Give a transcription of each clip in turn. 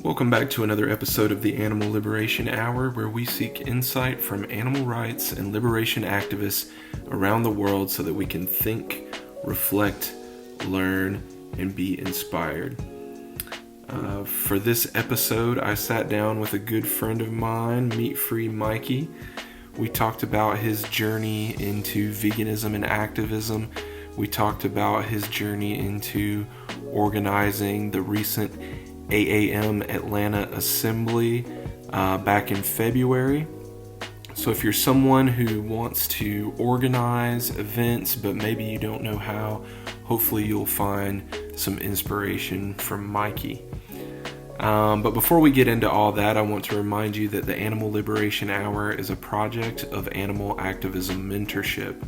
Welcome back to another episode of the Animal Liberation Hour, where we seek insight from animal rights and liberation activists around the world so that we can think, reflect, learn, and be inspired. For this episode, I sat down with a good friend of mine, Meat-Free Mikee. We talked about his journey into veganism and activism. We talked about his journey into organizing the recent AAM Atlanta Assembly back in February. So if you're someone who wants to organize events but maybe you don't know how, hopefully you'll find some inspiration from Mikee. But before we get into all that, I want to remind you that the Animal Liberation Hour is a project of Animal Activism Mentorship.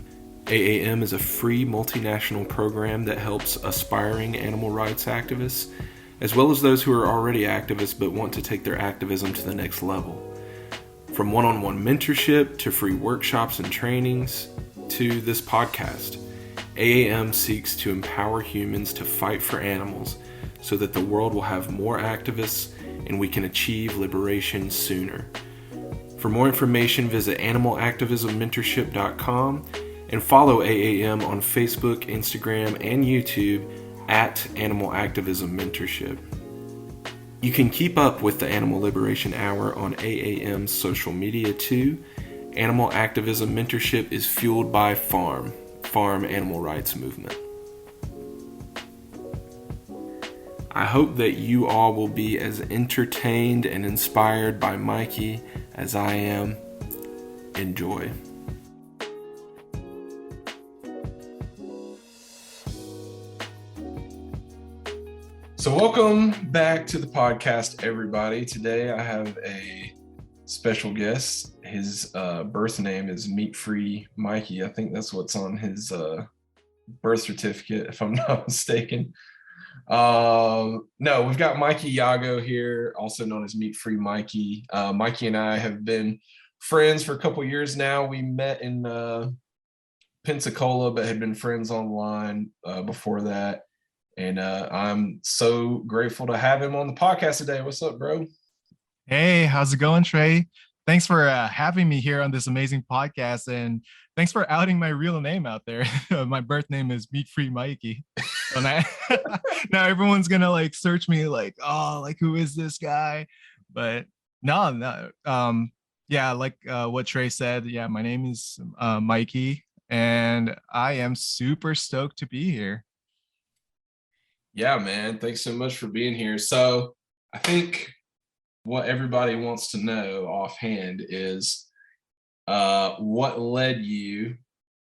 AAM is a free multinational program that helps aspiring animal rights activists, as well as those who are already activists but want to take their activism to the next level. From one-on-one mentorship to free workshops and trainings to this podcast, AAM seeks to empower humans to fight for animals so that the world will have more activists and we can achieve liberation sooner. For more information, visit animalactivismmentorship.com and follow AAM on Facebook, Instagram, and YouTube at Animal Activism Mentorship. You can keep up with the Animal Liberation Hour on AAM's social media too. Animal Activism Mentorship is fueled by Farm Animal Rights Movement. I hope that you all will be as entertained and inspired by Mikee as I am. Enjoy. So welcome back to the podcast, everybody. Today I have a special guest. His birth name is Meat-Free Mikee. I think that's what's on his birth certificate, if I'm not mistaken. No, we've got Mikee Yago here, also known as Meat-Free Mikee. Mikee and I have been friends for a couple years now. We met in Pensacola, but had been friends online before that. And I'm so grateful to have him on the podcast today. What's up, bro? Hey, how's it going, Trey? Thanks for having me here on this amazing podcast, and thanks for outing my real name out there. My birth name is Meat-Free Mikee. So now, now everyone's gonna like search me like, oh, like who is this guy? But no. Yeah, like what Trey said. Yeah, my name is Mikee, and I am super stoked to be here. Yeah, man. Thanks so much for being here. So I think what everybody wants to know offhand is what led you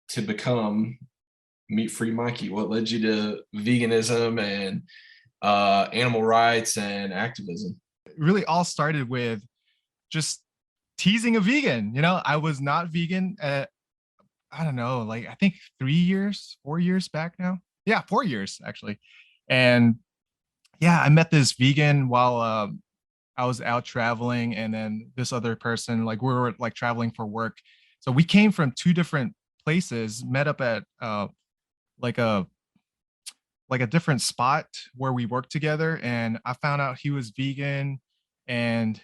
to become Meat-Free Mikee? What led you to veganism and animal rights and activism? It really all started with just teasing a vegan. I was not vegan at, I don't know, like I think 3 years, 4 years back now. Yeah, 4 years actually. And yeah, I met this vegan while I was out traveling, and then this other person, like we were like traveling for work. So we came from two different places, met up at like a like a different spot where we worked together, and I found out he was vegan, and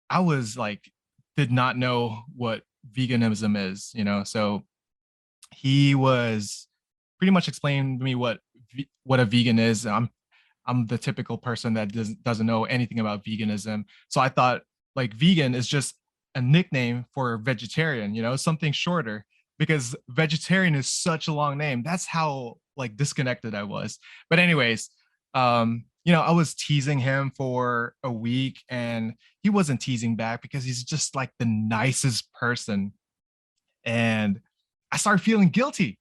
I was like did not know what veganism is. So he was pretty much explaining to me what a vegan is. I'm the typical person that doesn't know anything about veganism. So I thought like vegan is just a nickname for vegetarian, something shorter, because vegetarian is such a long name. That's how like disconnected I was. But anyways, I was teasing him for a week, and he wasn't teasing back because he's just like the nicest person. And I started feeling guilty.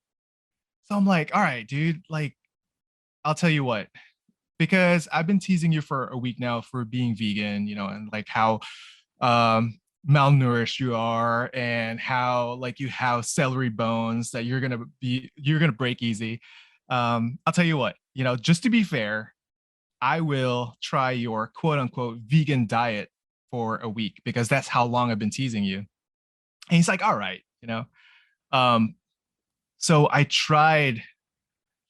So I'm like, all right, dude, like, I'll tell you what, because I've been teasing you for a week now for being vegan, and like how malnourished you are, and how like you have celery bones that you're gonna break easy. I'll tell you what, just to be fair, I will try your quote unquote vegan diet for a week because that's how long I've been teasing you. And he's like, all right. Um, so I tried,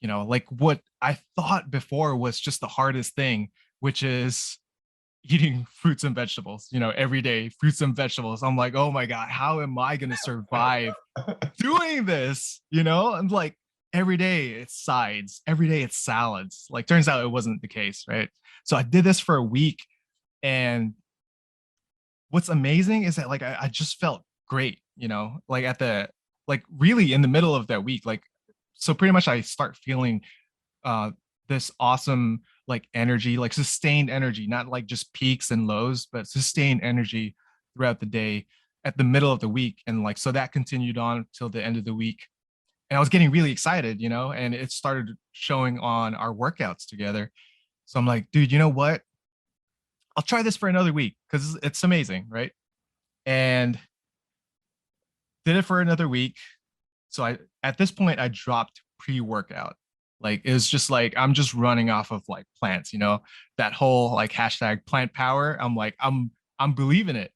like what I thought before was just the hardest thing, which is eating fruits and vegetables, every day, fruits and vegetables. I'm like, oh my God, how am I going to survive doing this? I'm like, every day it's sides, every day it's salads. Like, turns out it wasn't the case, right? So I did this for a week. And what's amazing is that like I just felt great, like really in the middle of that week. Like, so pretty much I start feeling uh this awesome like energy, like sustained energy, not like just peaks and lows, but sustained energy throughout the day at the middle of the week. And like, so that continued on till the end of the week. And I was getting really excited, and it started showing on our workouts together. So I'm like, dude, you know what? I'll try this for another week because it's amazing, right? And did it for another week. So at this point I dropped pre-workout. Like, it was just like I'm just running off of like plants, that whole like hashtag plant power. I'm like, I'm believing it.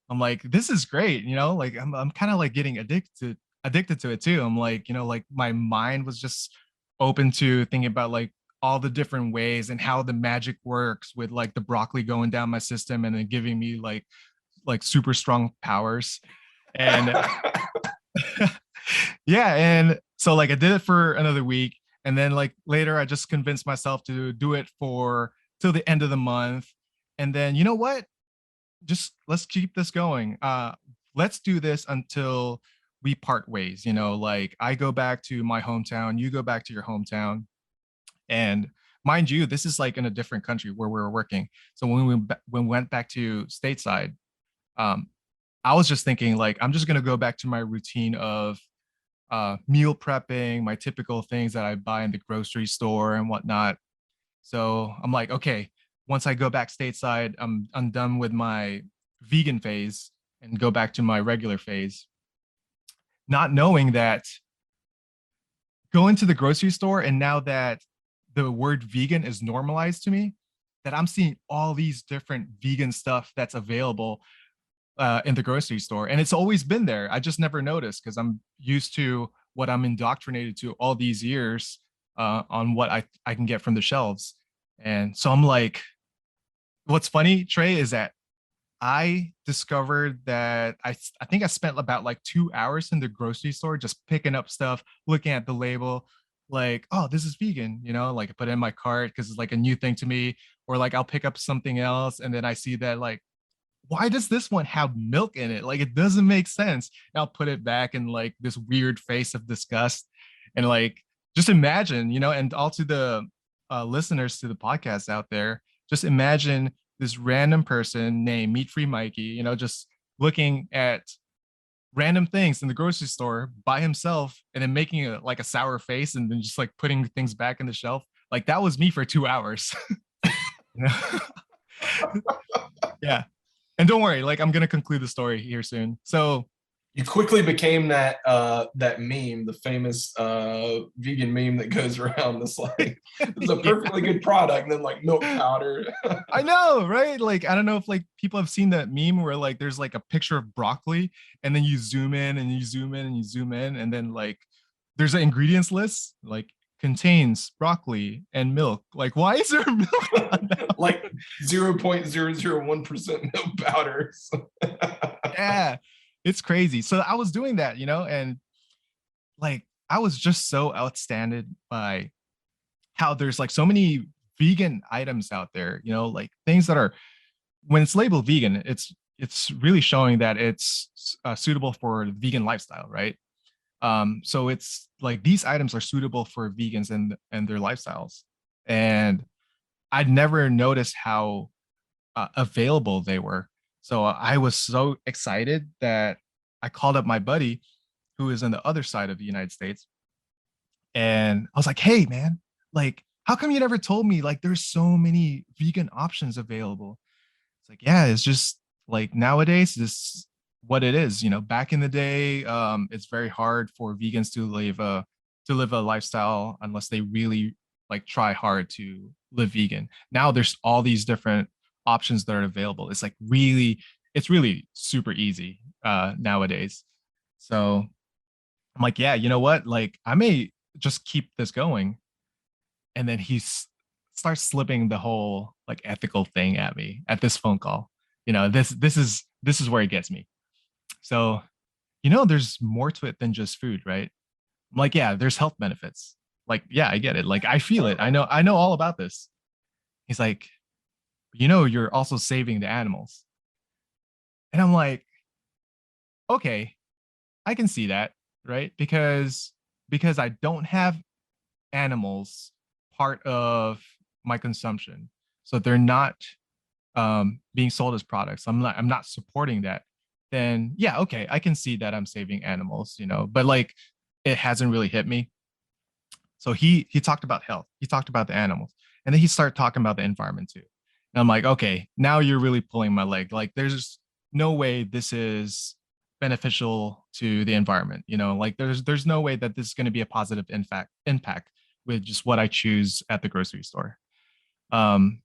I'm like, this is great, like I'm kind of like getting addicted to it too. I'm like, like my mind was just open to thinking about like all the different ways and how the magic works with like the broccoli going down my system and then giving me like super strong powers. And yeah, and so like I did it for another week, and then like later I just convinced myself to do it for till the end of the month. And then, you know what, just let's keep this going. Let's do this until we part ways. Like, I go back to my hometown, you go back to your hometown. And mind you, this is like in a different country where we were working. So when we went back to stateside, um, I was just thinking like, I'm just gonna go back to my routine of meal prepping, my typical things that I buy in the grocery store and whatnot. So I'm like, okay, once I go back stateside, I'm done with my vegan phase and go back to my regular phase. Not knowing that going to the grocery store, and now that the word vegan is normalized to me, that I'm seeing all these different vegan stuff that's available in the grocery store. And it's always been there. I just never noticed because I'm used to what I'm indoctrinated to all these years on what I can get from the shelves. And so I'm like, what's funny, Trey, is that I discovered that I think I spent about like 2 hours in the grocery store just picking up stuff, looking at the label, like, oh, this is vegan, like I put it in my cart because it's like a new thing to me. Or like I'll pick up something else and then I see that like, why does this one have milk in it? Like, it doesn't make sense. And I'll put it back in like this weird face of disgust. And like, just imagine, and all to the listeners to the podcast out there, just imagine this random person named Meat-Free Mikee, just looking at random things in the grocery store by himself and then making like a sour face and then just like putting things back in the shelf. Like, that was me for 2 hours. Yeah. And don't worry, like I'm gonna conclude the story here soon. So you quickly became that meme, the famous vegan meme that goes around. This like, this is a perfectly good product, and then like milk powder. I know, right? Like, I don't know if like people have seen that meme where like there's like a picture of broccoli, and then you zoom in and you zoom in and you zoom in, and then like there's an ingredients list like contains broccoli and milk. Like, why is there milk on that? Like 0.001% milk powders. Yeah, it's crazy. So I was doing that, and like I was just so outstanded by how there's like so many vegan items out there, like things that are, when it's labeled vegan, it's really showing that it's suitable for the vegan lifestyle, right? So it's like these items are suitable for vegans and their lifestyles. And I'd never noticed how available they were. So I was so excited that I called up my buddy who is on the other side of the United States. And I was like, hey, man, like, how come you never told me like there's so many vegan options available? It's like, yeah, it's just like nowadays, this what it is. Back in the day, it's very hard for vegans to live a lifestyle unless they really like try hard to live vegan. Now there's all these different options that are available. It's really super easy nowadays. So I'm like, yeah, you know what? Like, I may just keep this going. And then he starts slipping the whole like ethical thing at me at this phone call. This is where it gets me. So, there's more to it than just food, right? I'm like, yeah, there's health benefits. Like, yeah, I get it. Like, I feel it. I know all about this. He's like, you're also saving the animals. And I'm like, okay, I can see that, right? Because I don't have animals part of my consumption. So they're not being sold as products. I'm not supporting that. Then yeah, okay, I can see that I'm saving animals, but like it hasn't really hit me. So he talked about health, he talked about the animals, and then he started talking about the environment too. And I'm like, okay, now you're really pulling my leg. Like there's no way this is beneficial to the environment. Like there's no way that this is going to be a positive impact with just what I choose at the grocery store. Um,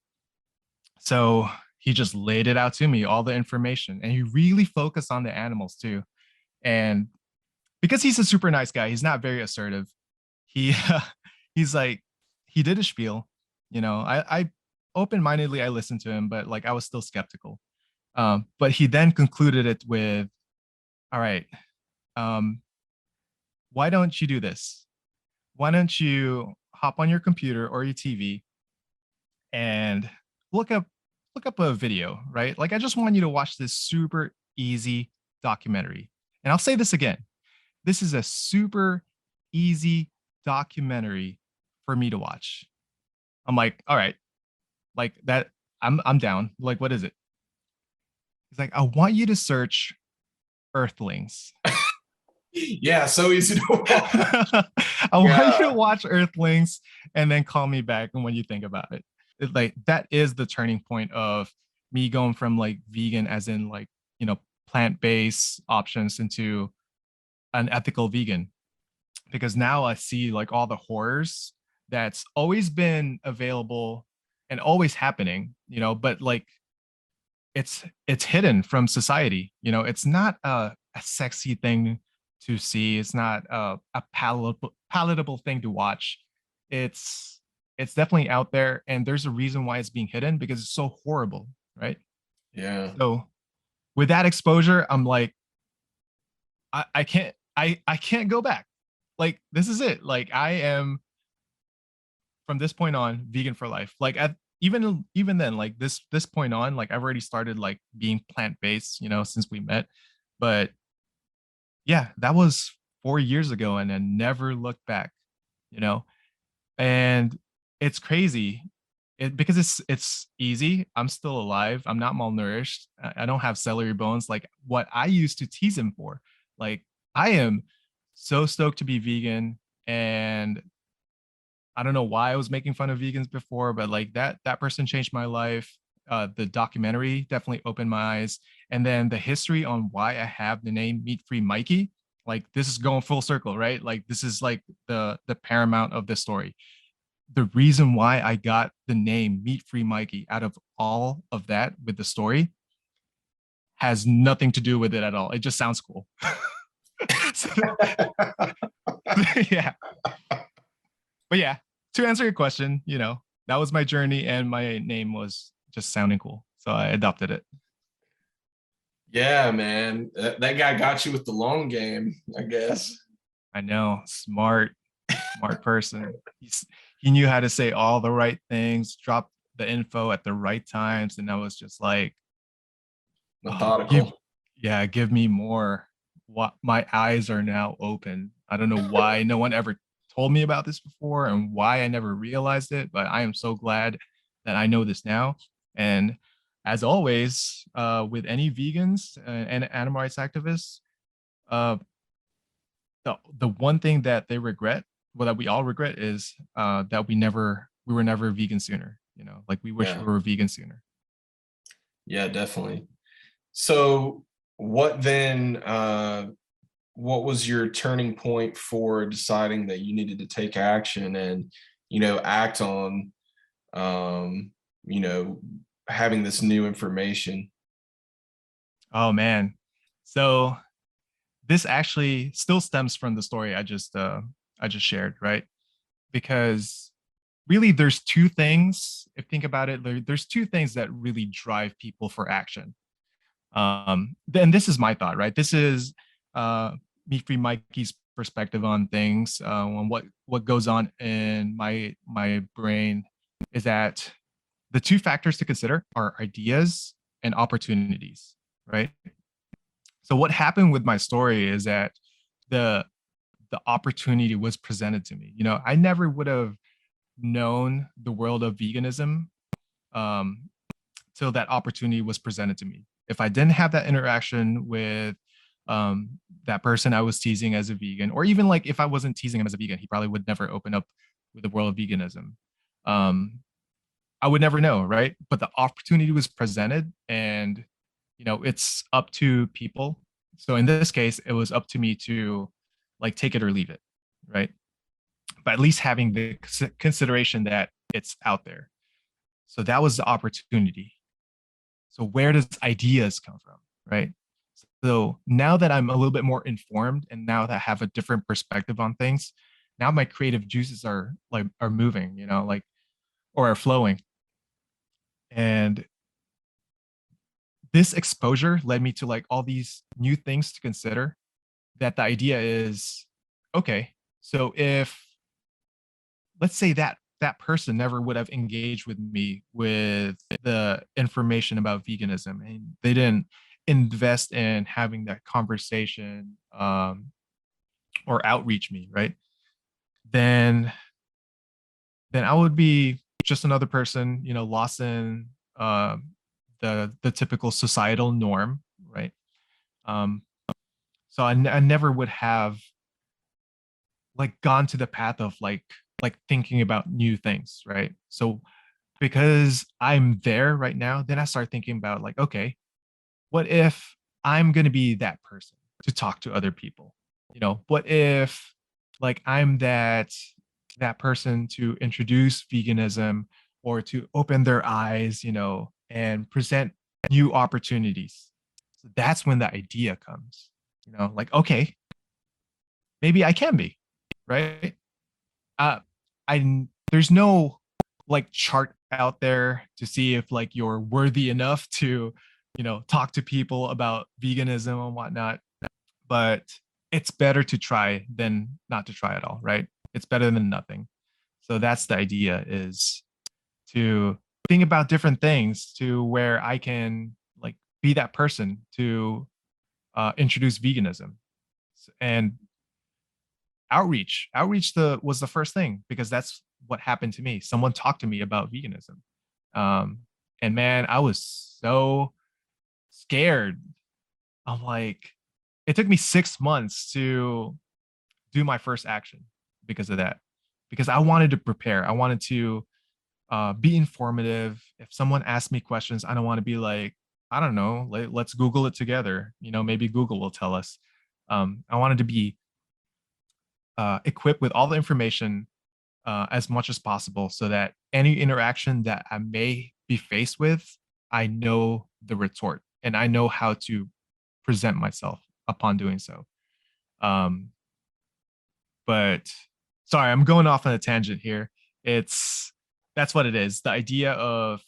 so he just laid it out to me, all the information, and he really focused on the animals too. And because he's a super nice guy, he's not very assertive. He he's like he did a spiel. I open-mindedly I listened to him, but like I was still skeptical. But he then concluded it with, "All right, um, why don't you do this? Why don't you hop on your computer or your TV and look up look up a video, right? Like I just want you to watch this super easy documentary." And I'll say this again. This is a super easy documentary for me to watch. I'm like, all right, like that, I'm down. Like, what is it? He's like, I want you to search Earthlings. Yeah, so easy to watch. I want you to watch Earthlings and then call me back and when you think about it. Like that is the turning point of me going from like vegan as in like, plant-based options into an ethical vegan, because now I see like all the horrors that's always been available and always happening, but like it's hidden from society. It's not a sexy thing to see. It's not a palatable thing to watch. It's definitely out there, and there's a reason why it's being hidden, because it's so horrible, right? Yeah. So with that exposure, I'm like, I can't I can't go back. Like this is it. Like I am from this point on vegan for life. Like even then, like this point on, like I've already started like being plant-based, since we met. But yeah, that was 4 years ago and then never looked back, you know. And it's crazy. Because it's easy. I'm still alive. I'm not malnourished. I don't have celery bones like what I used to tease him for. Like I am so stoked to be vegan, and I don't know why I was making fun of vegans before, but like that person changed my life. The documentary definitely opened my eyes, and then the history on why I have the name Meat-Free Mikee. Like this is going full circle, right? Like this is like the paramount of the story. The reason why I got the name Meat-Free Mikee out of all of that with the story has nothing to do with it at all. It just sounds cool. So, yeah. But yeah, to answer your question, that was my journey, and my name was just sounding cool. So I adopted it. Yeah, man. That guy got you with the long game, I guess. I know, smart person. He knew how to say all the right things, drop the info at the right times, and I was just like, oh, Methodical. give me more. What, my eyes are now open. I don't know why no one ever told me about this before and why I never realized it, but I am so glad that I know this now. And as always, with any vegans and animal rights activists, uh, the one thing that they regret, well, that we all regret, is that we were never vegan sooner. Like we wish we were vegan sooner. Yeah, definitely. So what then, what was your turning point for deciding that you needed to take action and, act on, you know, having this new information? Oh man. So this actually still stems from the story I just shared, right? Because really there's two things, if think about it, there's two things that really drive people for action. Then this is my thought, right? This is Meat-Free Mikee's perspective on things, on what goes on in my brain, is that the two factors to consider are ideas and opportunities, right? So what happened with my story is that the the opportunity was presented to me. You know, I never would have known the world of veganism um, till that opportunity was presented to me. If I didn't have that interaction with that person I was teasing as a vegan, or even like if I wasn't teasing him as a vegan, he probably would never open up with the world of veganism. Um, I would never know, right? But the opportunity was presented, and you know, it's up to people. So in this case, it was up to me to like take it or leave it, right? But at least having the consideration that it's out there. So that was the opportunity. So where does ideas come from, right? So now that I'm a little bit more informed and now that I have a different perspective on things, now my creative juices are moving, you know, like or are flowing. And this exposure led me to like all these new things to consider, that the idea is, okay, so if let's say that person never would have engaged with me with the information about veganism, and they didn't invest in having that conversation or outreach me, right? then then I would be just another person, you know, lost in the typical societal norm, right? um so I never would have like gone to the path of like thinking about new things, right? So because I'm there right now, then I start thinking about like, okay, what if I'm going to be that person to talk to other people? You know, what if like I'm that person to introduce veganism or to open their eyes, you know, and present new opportunities. So that's when the idea comes, you know, like, okay, maybe I can be, right? uh I there's no like chart out there to see if like you're worthy enough to, you know, talk to people about veganism and whatnot, but it's better to try than not to try at all, right? It's better than nothing. So that's the idea, is to think about different things to where I can like be that person to introduce veganism. And outreach the was the first thing, because that's what happened to me. Someone talked to me about veganism, um and man, I was so scared. I'm like, it took me 6 months to do my first action because of that, because I wanted to prepare. I wanted to be informative. If someone asked me questions, I don't want to be like, I don't know, let's Google it together, you know, maybe Google will tell us. I wanted to be equipped with all the information as much as possible, so that any interaction that I may be faced with, I know the retort and I know how to present myself upon doing so. Um, but sorry, I'm going off on a tangent here. It's That's what it is. The idea of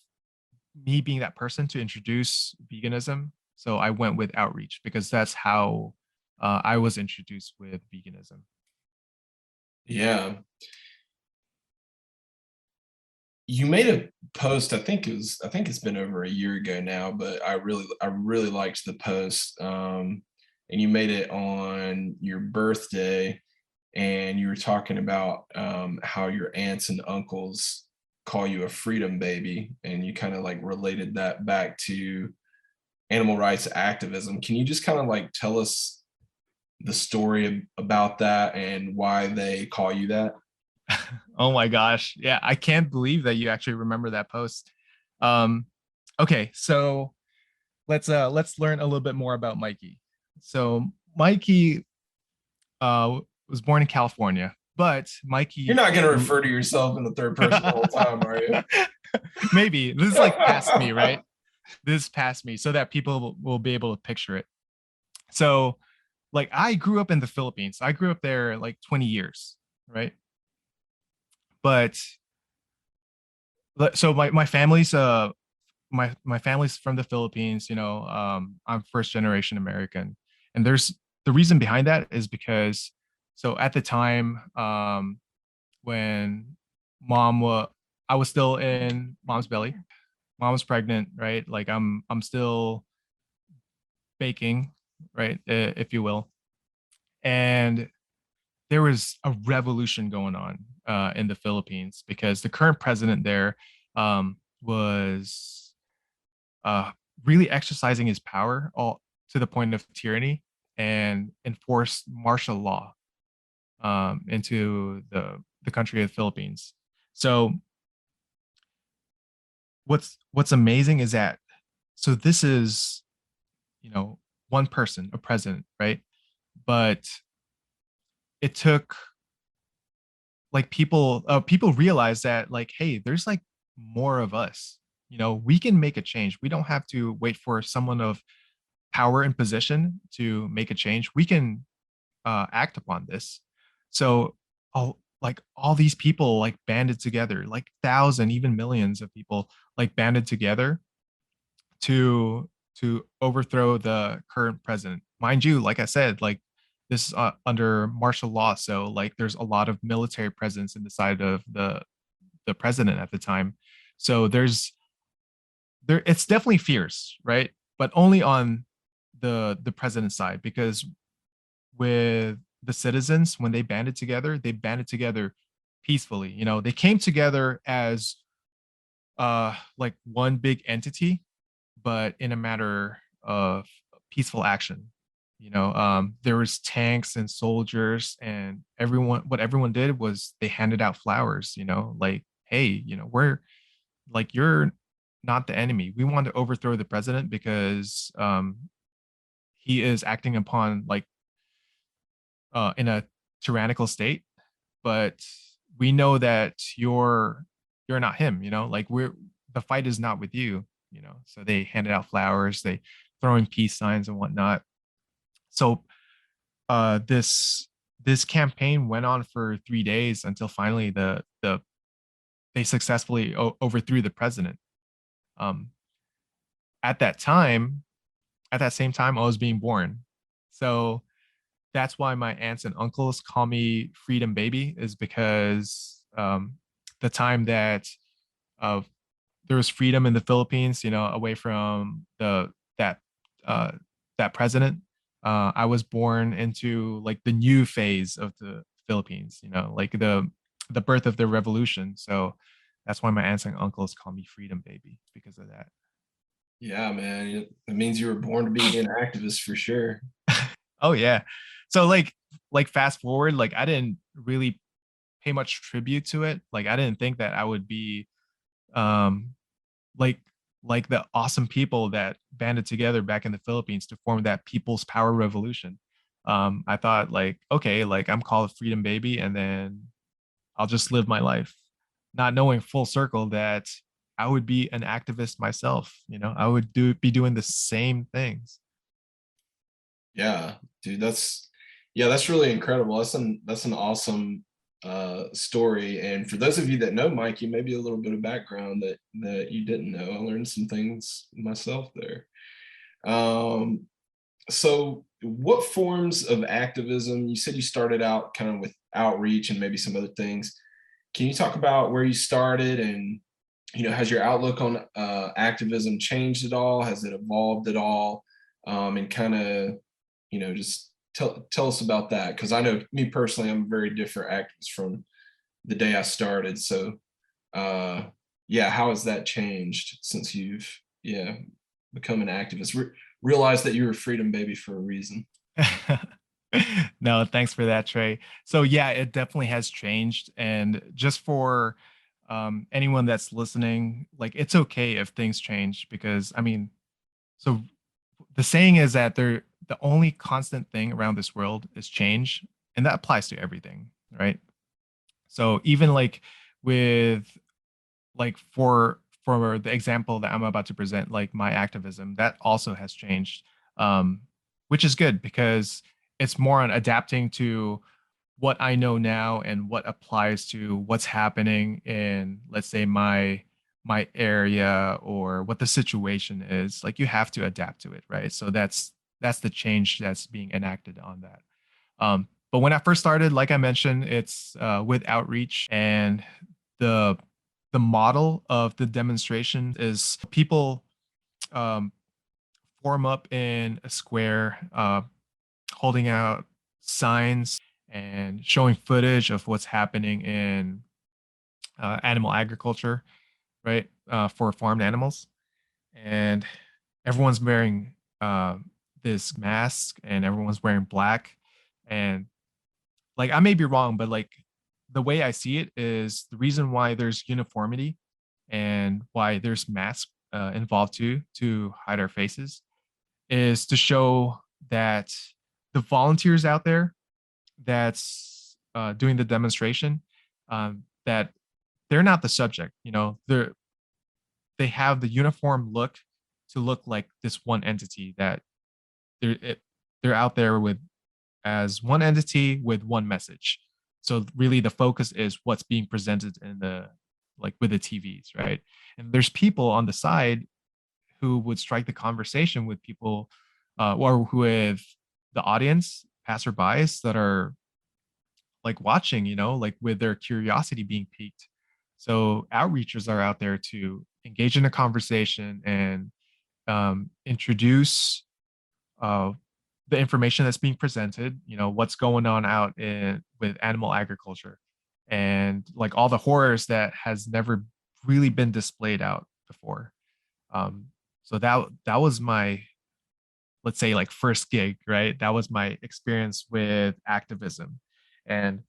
me being that person to introduce veganism. So I went with outreach because that's how I was introduced with veganism. Yeah. You made a post, I think it's been over a year ago now, but I really liked the post. And you made it on your birthday, and you were talking about how your aunts and uncles call you a freedom baby, and you kind of like related that back to animal rights activism. Can you just kind of like tell us the story about that and why they call you that? Oh my gosh. Yeah, I can't believe that you actually remember that post. Um, okay, so let's learn a little bit more about Mikee. So Mikee was born in California, but You're Mikee not going to refer to yourself in the third person the whole time, are you? maybe this is like past me, right? This is past me, so that people will be able to picture it. So like I grew up in the Philippines. I grew up there like 20 years, right? But So my family's my family's from the Philippines. I'm first generation American, and there's the reason behind that is because so at the time when mom was I was still in mom's belly. Mom was pregnant, right? Like I'm still baking, right, if you will. And there was a revolution going on in the Philippines because the current president there was uh, really exercising his power all to the point of tyranny and enforced martial law into the country of the Philippines. So what's amazing is that so this is one person, a president, right? But it took like people realize that like, hey, there's like more of us. We can make a change. We don't have to wait for someone of power and position to make a change. We can act upon this. So all these people like banded together, like thousand, even millions of people like banded together to overthrow the current president. Mind you, like I said, like this is under martial law, so like there's a lot of military presence in the side of the president at the time. So it's definitely fierce, right? But only on the president's side, because with the citizens, when they banded together peacefully. They came together as like one big entity, but in a matter of peaceful action. There was tanks and soldiers, and what everyone did was they handed out flowers, like, hey, we're like, you're not the enemy. We want to overthrow the president because he is acting upon like in a tyrannical state, but we know that you're not him, like the fight is not with you. So they handed out flowers, they throwing peace signs and whatnot. So this campaign went on for 3 days until finally they successfully overthrew the president. um at that time, at that same time, I was being born. So that's why my aunts and uncles call me Freedom Baby, is because the time that uh, there was freedom in the Philippines, away from that uh, that president. I was born into like the new phase of the Philippines, like the birth of the revolution. So that's why my aunts and uncles call me Freedom Baby, because of that. Yeah, man. It means you were born to be an activist for sure. Oh yeah. So like fast forward, like I didn't really pay much tribute to it. Like I didn't think that I would be um like like the awesome people that banded together back in the Philippines to form that People's Power Revolution. I thought like, okay, like I'm called Freedom Baby, and then I'll just live my life, not knowing full circle that I would be an activist myself. I would be doing the same things. Yeah, dude, that's really incredible. That's an awesome story. And for those of you that know Mikey, maybe a little bit of background that you didn't know. I learned some things myself there. Um, so what forms of activism, you said you started out kind of with outreach and maybe some other things. Can you talk about where you started, and has your outlook on activism changed at all? Has it evolved at all? And kind of, just tell us about that, because I know me personally, I'm a very different activist from the day I started. So, uh, yeah, how has that changed since you've become an activist? Realize that you're a freedom baby for a reason. No, thanks for that, Trey. So yeah, it definitely has changed. And just for anyone that's listening, like it's okay if things change, because I mean, so the saying is that the only constant thing around this world is change, and that applies to everything, right? So even like with like for the example that I'm about to present, like my activism, that also has changed, which is good because it's more on adapting to what I know now and what applies to what's happening in, let's say, my my area or what the situation is, like you have to adapt to it, right? So that's the change that's being enacted on that. But when I first started, like I mentioned, it's with outreach, and the the model of the demonstration is people um, form up in a square, holding out signs and showing footage of what's happening in animal agriculture, right, for farmed animals, and everyone's wearing this mask, and everyone's wearing black, and like I may be wrong, but like the way I see it is the reason why there's uniformity and why there's masks involved too to hide our faces is to show that the volunteers out there that's doing the demonstration, that they're not the subject. You know, they have the uniform look to look like this one entity, that they're out there with as one entity with one message. So really the focus is what's being presented in the, like with the TVs, right? And there's people on the side who would strike the conversation with people or with the audience, passerbys that are like watching, you know, like with their curiosity being piqued. So outreachers are out there to engage in a conversation and introduce uh, the information that's being presented, you know, what's going on out in with animal agriculture, and like all the horrors that has never really been displayed out before. Um, so that was my, let's say, like first gig, right? That was my experience with activism. And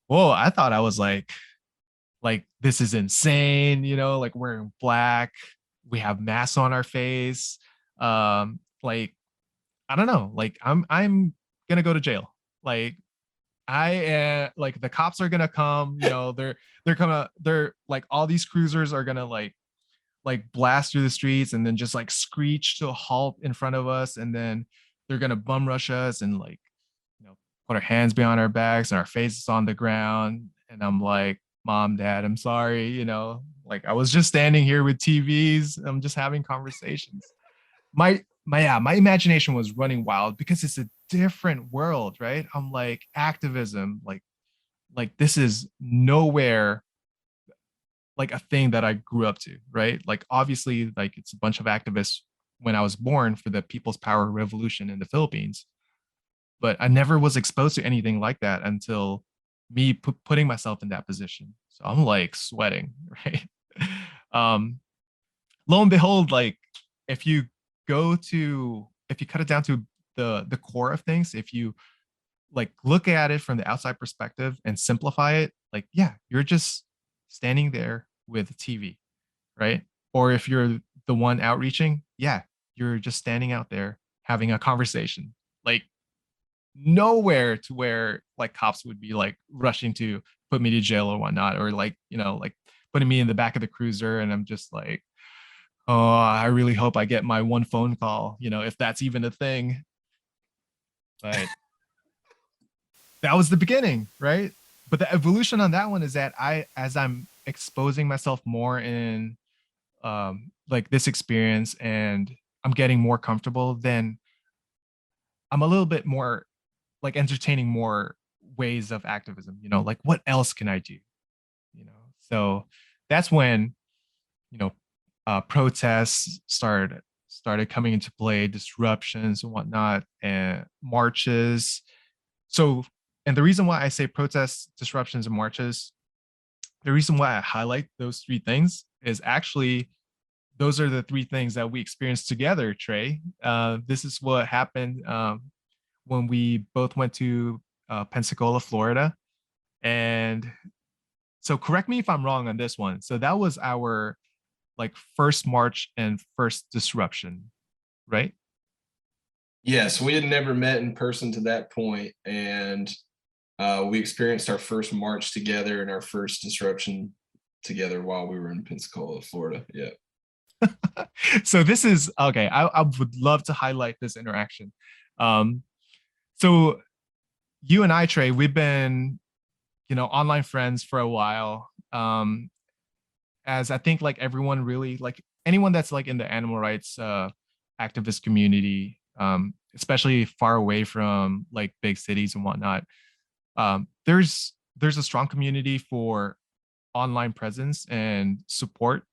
whoa, I thought I was like this is insane, you know, like wearing black, we have masks on our face. Like I don't know, like I'm gonna go to jail. Like like the cops are gonna come, you know, they're like all these cruisers are gonna like blast through the streets and then just like screech to a halt in front of us, and then they're gonna bum rush us and like, you know, put our hands behind our backs and our faces on the ground. And I'm like, Mom, Dad, I'm sorry, you know, like I was just standing here with TVs, I'm just having conversations. My imagination was running wild because it's a different world, right? I'm like, activism, like this is nowhere like a thing that I grew up to, right? Like obviously, like it's a bunch of activists when I was born for the People's Power Revolution in the Philippines, but I never was exposed to anything like that until me putting myself in that position. So I'm like sweating, right? um, Lo and behold, like if you if you cut it down to the core of things, if you like look at it from the outside perspective and simplify it, like yeah, you're just standing there with a TV, right? Or if you're the one outreaching, yeah, you're just standing out there having a conversation. Like nowhere to where like cops would be like rushing to put me to jail or whatnot, or like, you know, like putting me in the back of the cruiser, and I'm just like, oh, I really hope I get my one phone call, you know, if that's even a thing. But that was the beginning, right? But the evolution on that one is that as I'm exposing myself more in like this experience, and I'm getting more comfortable, then I'm a little bit more like entertaining more ways of activism, you know, like what else can I do? You know, so that's when, you know, protests started coming into play, disruptions and whatnot, and marches. So, and the reason why I say protests, disruptions, and marches, the reason why I highlight those three things is actually those are the three things that we experienced together, Trey. This is what happened when we both went to Pensacola, Florida. And so correct me if I'm wrong on this one. So that was our like first march and first disruption, right? Yes, we had never met in person to that point, and we experienced our first march together and our first disruption together while we were in Pensacola, Florida. Yeah. So this is okay. I would love to highlight this interaction. Um, so you and I, Trey, we've been, you know, online friends for a while. as I think like everyone really like anyone that's like in the animal rights activist community, especially far away from like big cities and whatnot, there's a strong community for online presence and support,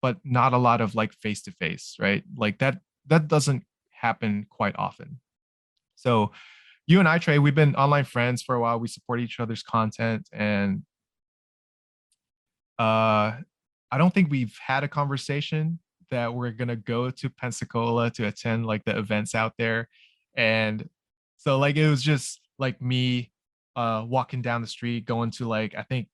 but not a lot of like face to face, right? Like that doesn't happen quite often. So you and I, Trey, we've been online friends for a while. We support each other's content, and I don't think we've had a conversation that we're gonna go to Pensacola to attend like the events out there. And so like it was just like me walking down the street, going to like I think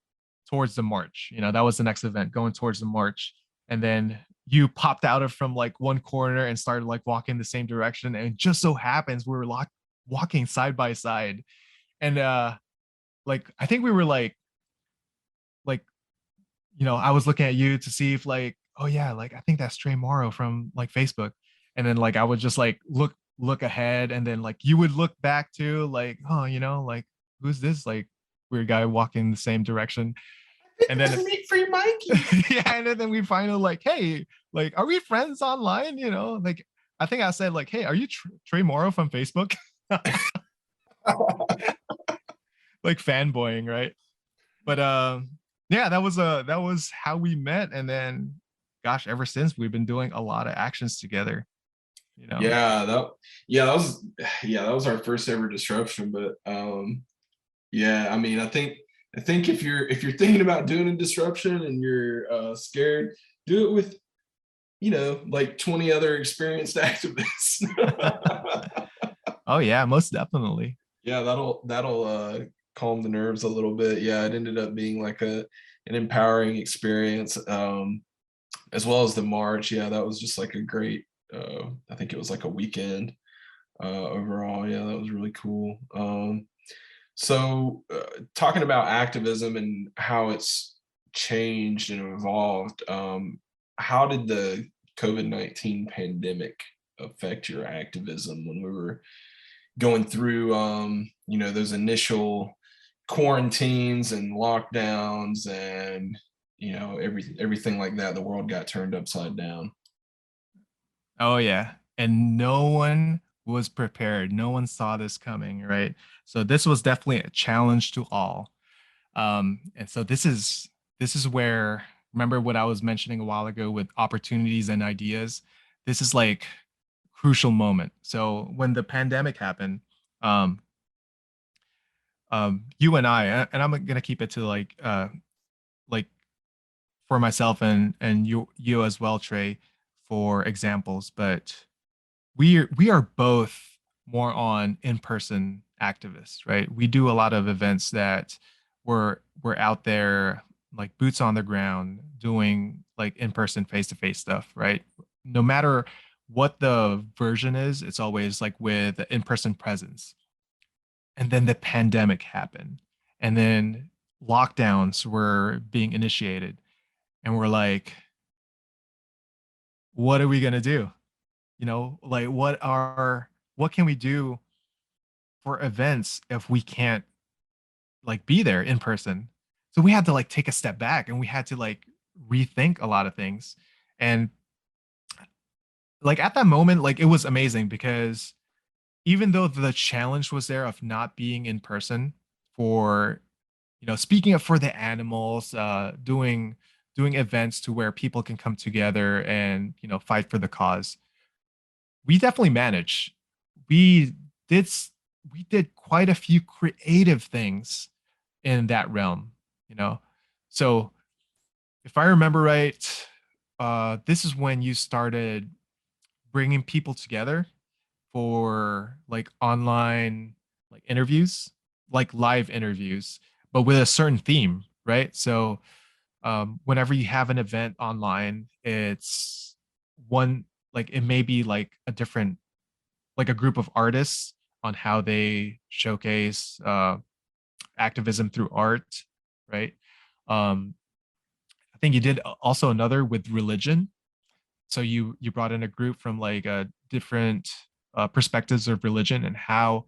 towards the march. You know, that was the next event, going towards the march. And then you popped out of from like one corner and started like walking the same direction. And it just so happens we were walking side by side. And like I think we were like I was looking at you to see if like, oh yeah, like I think that's Trey Morrow from like Facebook. And then like I would just like look ahead and then like you would look back too, like, oh, like who's this like weird guy walking the same direction? And then Meat-Free Mikee. yeah, and then we finally like, hey, like, are we friends online? Like I think I said like, hey, are you Trey Morrow from Facebook? Like fanboying, right? But yeah, that was how we met. And then gosh, ever since we've been doing a lot of actions together, you know. Yeah, that was our first ever disruption. But yeah, I mean, I think if you're thinking about doing a disruption and you're scared, do it with like 20 other experienced activists. Oh yeah, most definitely. Yeah, that'll calm the nerves a little bit. Yeah, it ended up being like an empowering experience, as well as the march. Yeah, that was just like a great. I think it was like a weekend overall. Yeah, that was really cool. So talking about activism and how it's changed and evolved, how did the COVID-19 pandemic affect your activism when we were going through those initial quarantines and lockdowns and everything like that? The world got turned upside down. Oh yeah. And no one was prepared. No one saw this coming, right? So this was definitely a challenge to all. And so this is where, remember what I was mentioning a while ago with opportunities and ideas. This is like crucial moment. So when the pandemic happened, um, you and I, and I'm gonna keep it to like for myself and you as well, Trey, for examples. But we are both more on in-person activists, right? We do a lot of events that we're out there like boots on the ground doing like in-person face-to-face stuff, right? No matter what the version is, it's always like with in-person presence. And then the pandemic happened. And then lockdowns were being initiated. And we're like, what are we gonna do? Like what can we do for events if we can't like be there in person? So we had to like take a step back and we had to like rethink a lot of things. And like at that moment, like it was amazing because even though the challenge was there of not being in person for speaking up for the animals, doing events to where people can come together and fight for the cause, we definitely managed. We did we did quite a few creative things in that realm, you know. So if I remember right, this is when you started bringing people together for like online like interviews, like live interviews, but with a certain theme, right? So whenever you have an event online, it's one like it may be like a different like a group of artists on how they showcase activism through art, right? Um, I think you did also another with religion. So you brought in a group from like different perspectives of religion and how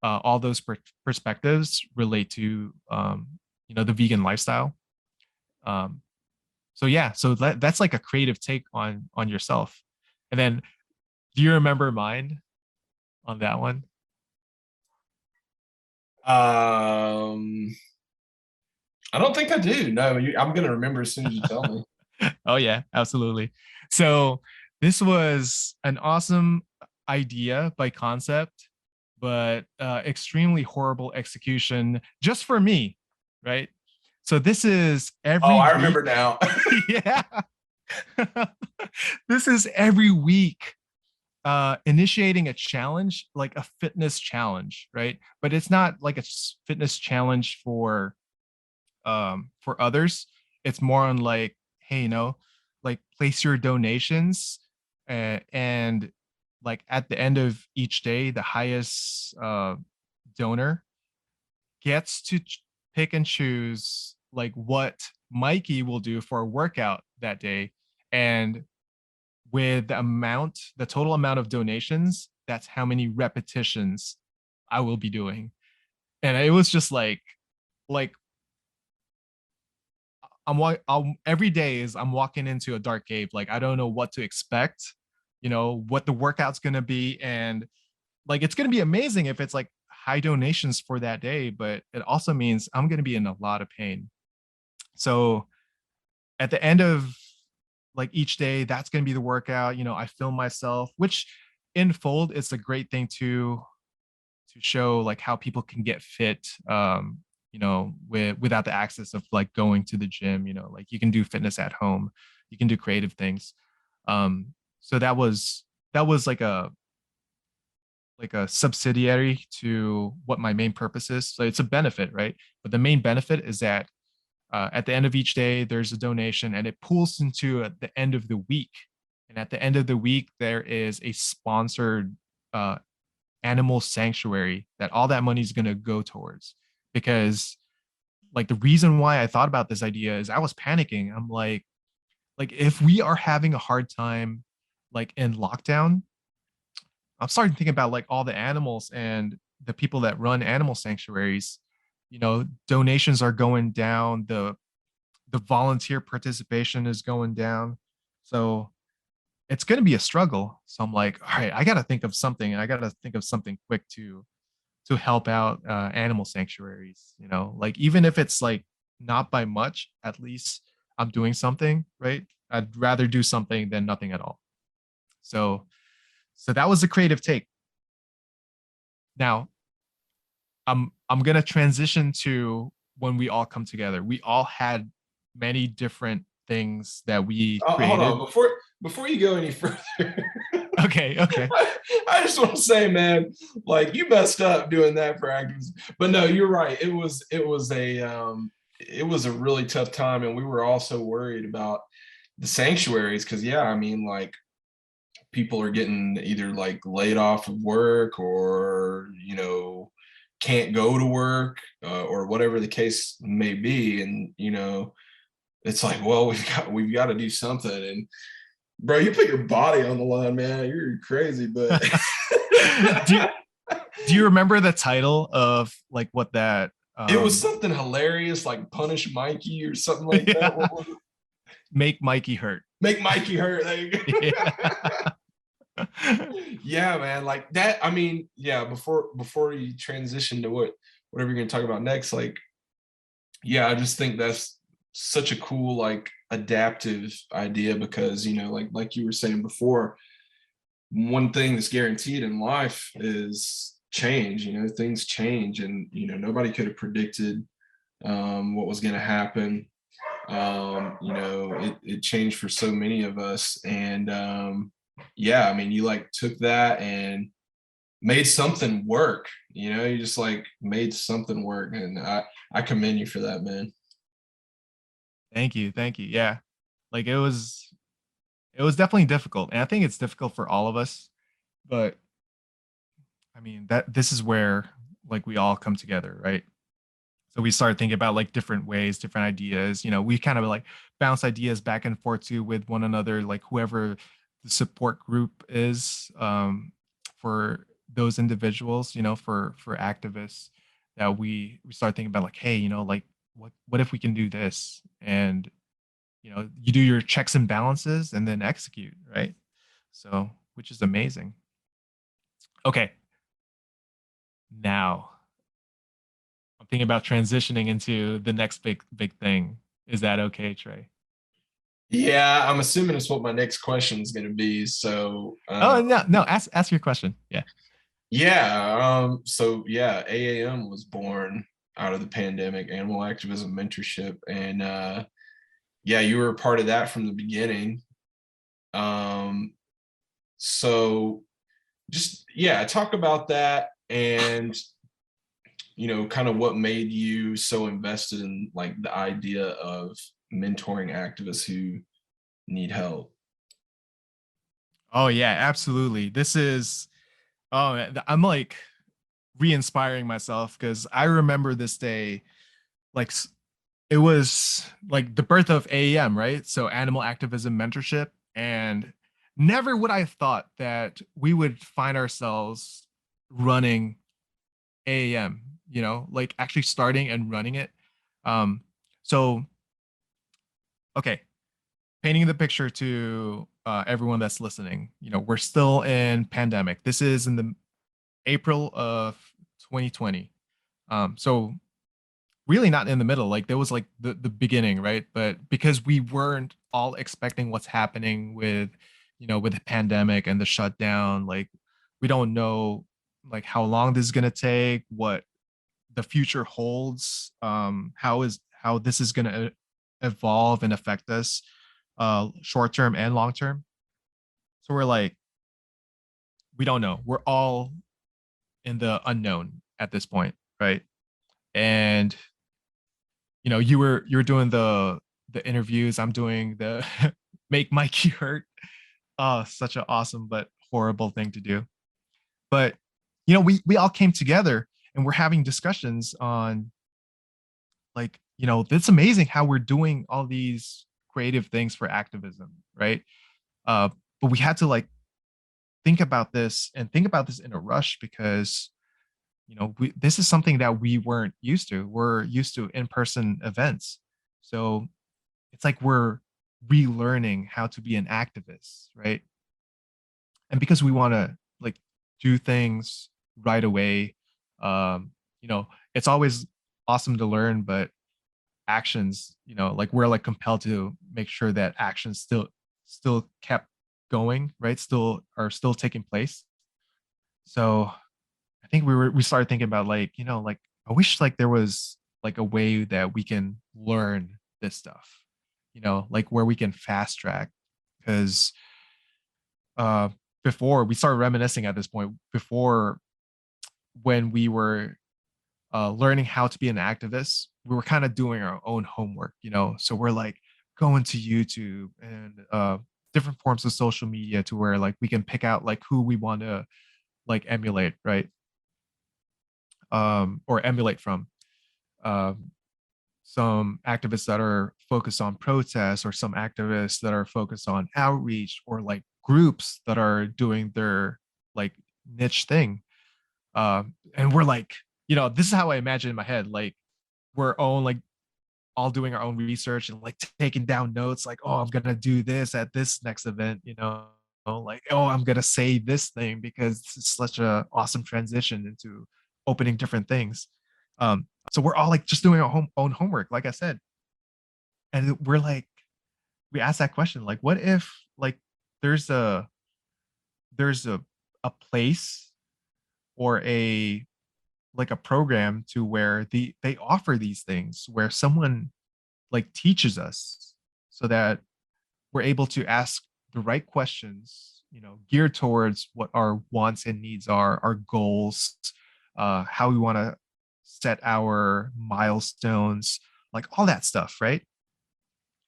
all those perspectives relate to the vegan lifestyle. Um, So yeah, so that's like a creative take on yourself. And then, do you remember mine on that one? Um, I don't think I do. No, I'm gonna remember as soon as you tell me. Oh yeah, absolutely. So this was an awesome idea by concept, but extremely horrible execution just for me, right? So this is Oh, every I week. remember now. Yeah. This is every week initiating a challenge, like a fitness challenge, right? But it's not like a fitness challenge for others. It's more on like, hey, like place your donations, and like at the end of each day, the highest donor gets to pick and choose like what Mikey will do for a workout that day. And with the total amount of donations, that's how many repetitions I will be doing. And it was just like every day is I'm walking into a dark cave. Like I don't know what to expect, what the workout's gonna be, and like it's gonna be amazing if it's like high donations for that day, but it also means I'm gonna be in a lot of pain. So at the end of like each day, that's gonna be the workout. I film myself, which in fold it's a great thing to show like how people can get fit without the access of like going to the gym. Like you can do fitness at home, you can do creative things. So that was like a subsidiary to what my main purpose is. So it's a benefit, right? But the main benefit is that at the end of each day there's a donation, and it pulls into the end of the week. And at the end of the week there is a sponsored uh, animal sanctuary that all that money is going to go towards. Because like the reason why I thought about this idea is I was panicking. I'm like if we are having a hard time like in lockdown, I'm starting to think about like all the animals and the people that run animal sanctuaries. Donations are going down, the volunteer participation is going down. So it's going to be a struggle. So I'm like, all right, I got to think of something. I got to think of something quick to help out animal sanctuaries. Like even if it's like not by much, at least I'm doing something, right? I'd rather do something than nothing at all. So that was the creative take. Now I'm gonna transition to when we all come together. We all had many different things that we Hold on, created. before you go any further. Okay, okay. I just want to say, man, like you messed up doing that for activism. But no, you're right. It was a really tough time, and we were also worried about the sanctuaries because yeah, I mean, like people are getting either like laid off of work or can't go to work or whatever the case may be, and it's like, well, we've got to do something. And bro, you put your body on the line, man. You're crazy, but do you, do you remember the title of like what that it was something hilarious, like punish Mikey or something like that. yeah, What was it? make Mikey hurt. Make Mikey hurt. There you go. Yeah. Yeah, man. Like that. I mean, yeah. Before you transition to whatever you're gonna talk about next, like, yeah, I just think that's such a cool like adaptive idea because like you were saying before, one thing that's guaranteed in life is change. Things change, and nobody could have predicted what was going to happen. It changed for so many of us, and yeah, I mean, you like took that and made something work. You just like made something work, and I commend you for that, man. Thank you, thank you. Yeah, like it was definitely difficult, and I think it's difficult for all of us. But I mean that this is where like we all come together, right? So we started thinking about like different ways, different ideas. We kind of like bounce ideas back and forth too with one another, like whoever the support group is for those individuals, for activists, that we start thinking about like, hey, like what if we can do this? And you do your checks and balances and then execute, right? So, which is amazing. Okay. Now I'm thinking about transitioning into the next big thing. Is that okay, Trey? Yeah, I'm assuming it's what my next question is going to be. So, Oh, no, ask your question. Yeah. yeah, so yeah, AAM was born out of the pandemic, Animal Activism Mentorship, and yeah, you were a part of that from the beginning. Um, so just yeah, talk about that and kind of what made you so invested in like the idea of mentoring activists who need help. Oh yeah, absolutely. This is I'm like re-inspiring myself because I remember this day like it was like the birth of AAM, right? So Animal Activism Mentorship. And never would I have thought that we would find ourselves running AAM, like actually starting and running it. Um, so, okay, painting the picture to everyone that's listening, we're still in pandemic. This is in the April of 2020. So really not in the middle. Like there was like the beginning, right? But because we weren't all expecting what's happening with, with the pandemic and the shutdown, like we don't know like how long this is gonna take, what the future holds, how this is gonna evolve and affect us, short term and long term. So we're like, we don't know. We're all in the unknown at this point, right? And you were doing the interviews. I'm doing the make Mikey hurt. Oh, such an awesome but horrible thing to do. But we all came together and we're having discussions on like, it's amazing how we're doing all these creative things for activism, right? Uh, but we had to like think about this and think about this in a rush because this is something that we weren't used to. We're used to in-person events. So it's like we're relearning how to be an activist, right? And because we want to like do things right away, um, it's always awesome to learn, but actions, like we're like compelled to make sure that actions still kept going, right? Still taking place. So I think we started thinking about like, like I wish like there was like a way that we can learn this stuff, like where we can fast track. Because uh before we started reminiscing at this point, before when we were learning how to be an activist, we were kind of doing our own homework, so we're like going to YouTube and different forms of social media to where like we can pick out like who we want to like emulate, right? Or emulate from. Um, some activists that are focused on protests, or some activists that are focused on outreach, or like groups that are doing their like niche thing. And we're like, this is how I imagine in my head, like we're all like all doing our own research and like taking down notes, like, oh, I'm gonna do this at this next event, like, oh, I'm gonna say this thing because it's such a awesome transition into opening different things. So we're all like just doing our own homework, like I said, and we're like, we asked that question, like, what if like there's a there's a place or a like a program to where they offer these things where someone like teaches us so that we're able to ask the right questions, geared towards what our wants and needs are, our goals, how we want to set our milestones, like all that stuff, right?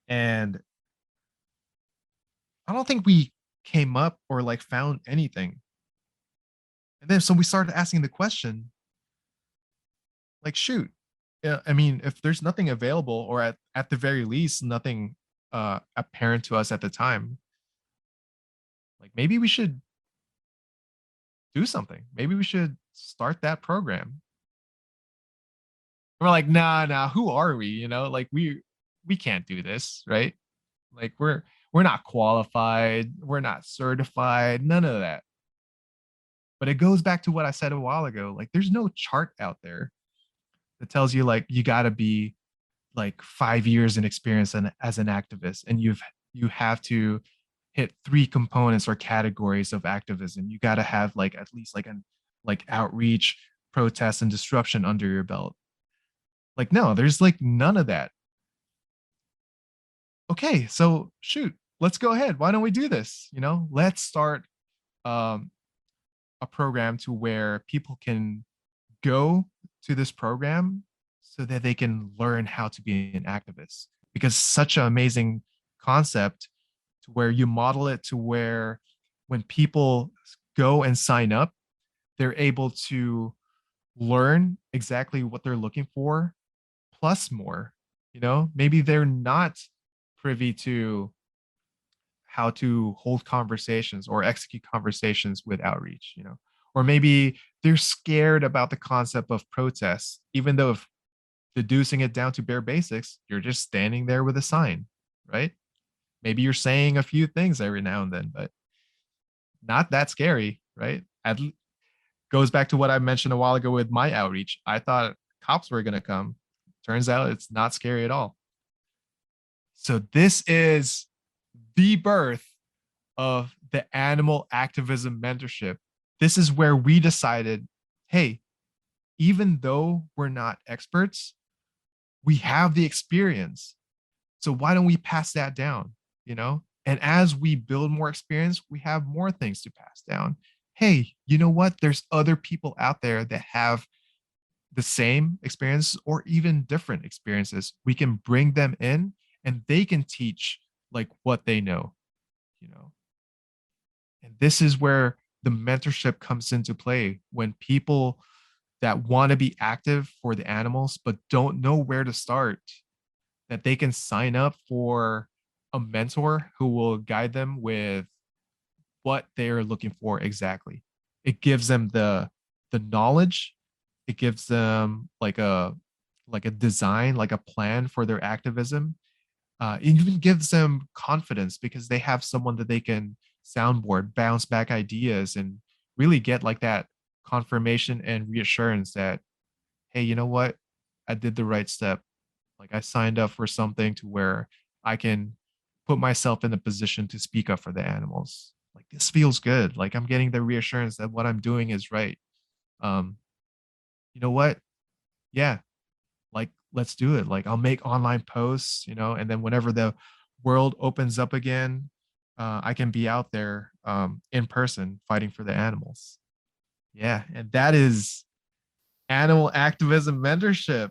And I don't think we came up or like found anything. And then so we started asking the question, like, shoot, yeah, I mean, if there's nothing available, or at the very least, nothing apparent to us at the time, like maybe we should do something. Maybe we should start that program. We're like, nah, who are we? Like we can't do this, right? Like we're not qualified, we're not certified, none of that. But it goes back to what I said a while ago. Like there's no chart out there that tells you like you got to be like 5 years in experience as an activist, and you have to hit three components or categories of activism. You got to have like at least like an like outreach, protest, and disruption under your belt. Like no, there's like none of that. Okay, so shoot, let's go ahead. Why don't we do this? You know, let's start um, a program to where people can go to this program so that they can learn how to be an activist, because such an amazing concept to where you model it to where when people go and sign up, they're able to learn exactly what they're looking for plus more. You know, maybe they're not privy to how to hold conversations or execute conversations with outreach, you know, or maybe they're scared about the concept of protests, even though if deducing it down to bare basics, you're just standing there with a sign, right? Maybe you're saying a few things every now and then, but not that scary, right? Goes back to what I mentioned a while ago with my outreach. I thought cops were going to come. Turns out it's not scary at all. So this is the birth of the animal activism mentorship. This is where we decided, hey, even though we're not experts, we have the experience. So why don't we pass that down, you know? And as we build more experience, we have more things to pass down. Hey, you know what? There's other people out there that have the same experience or even different experiences. We can bring them in and they can teach like what they know, you know. And this is where the mentorship comes into play, when people that want to be active for the animals but don't know where to start, that they can sign up for a mentor who will guide them with what they're looking for exactly. It gives them the knowledge, it gives them like a design, like a plan for their activism. It even gives them confidence because they have someone that they can soundboard, bounce back ideas, and really get like that confirmation and reassurance that, hey, you know what? I did the right step. Like I signed up for something to where I can put myself in a position to speak up for the animals. Like this feels good. Like I'm getting the reassurance that what I'm doing is right. Um, you know what? Yeah, like let's do it. Like I'll make online posts, you know, and then whenever the world opens up again, I can be out there in person fighting for the animals. Yeah, and that is animal activism mentorship.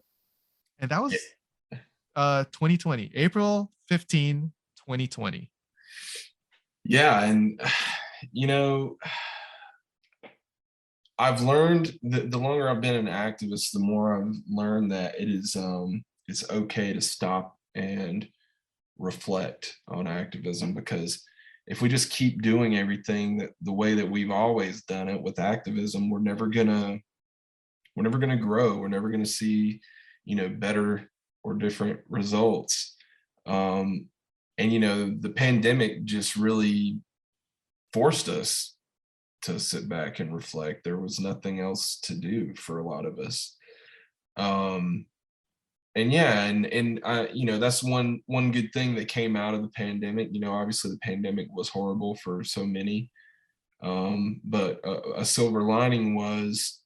And that Yeah. was 2020, April 15, 2020. Yeah, and you know, I've learned that the longer I've been an activist, the more I've learned that it's okay to stop and reflect on activism, because if we just keep doing everything that the way that we've always done it with activism, we're never gonna grow. We're never gonna see, you know, better or different results. Um, and you know, the pandemic just really forced us to sit back and reflect. There was nothing else to do for a lot of us. Um, and yeah, and you know, that's one good thing that came out of the pandemic. You know, obviously the pandemic was horrible for so many, but a silver lining was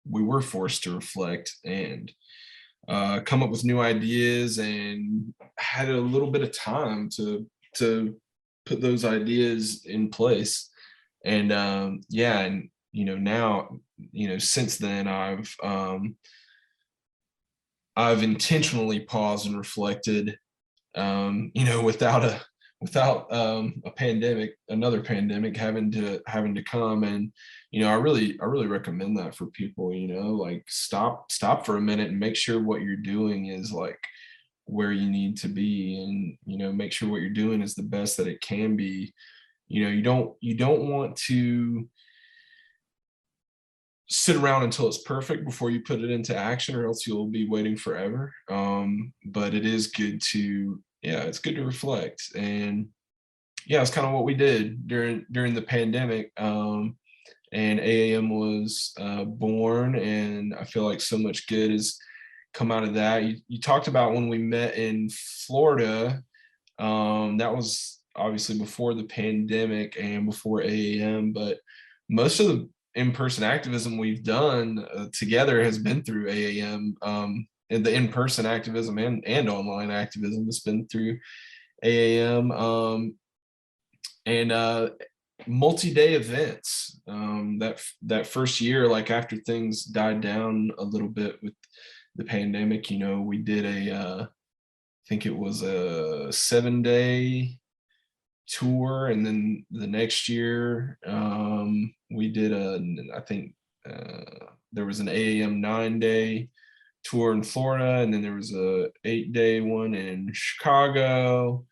we were forced to reflect and come up with new ideas, and had a little bit of time to put those ideas in place. And yeah, and you know, now, you know, since then I've intentionally paused and reflected, you know, without a pandemic, another pandemic having to come. And you know, I really recommend that for people. You know, like stop for a minute and make sure what you're doing is like where you need to be, and you know, make sure what you're doing is the best that it can be. You know, you don't want to sit around until it's perfect before you put it into action, or else you'll be waiting forever. But it is good to yeah, it's good to reflect. And yeah, it's kind of what we did during the pandemic. And AAM was born, and I feel like so much good has come out of that. You talked about when we met in Florida. That was obviously before the pandemic and before AAM, but most of the in-person activism we've done together has been through AAM. And the in-person activism and online activism has been through AAM. And multi-day events. That first year, like after things died down a little bit with the pandemic, we did I think it was a 7-day tour, and then the next year we did I think there was an AAM 9-day tour in Florida, and then there was a 8-day one in Chicago,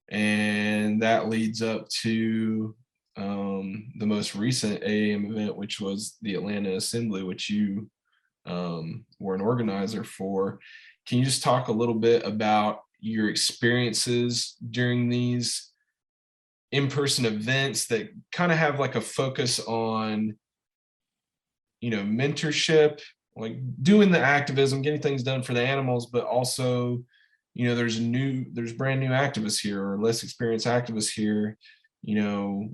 and that leads up to the most recent AAM event, which was the Atlanta Assembly, which you were an organizer for. Can you just talk a little bit about your experiences during these in-person events that kind of have like a focus on, mentorship, like doing the activism, getting things done for the animals, but also, there's brand new activists here or less experienced activists here.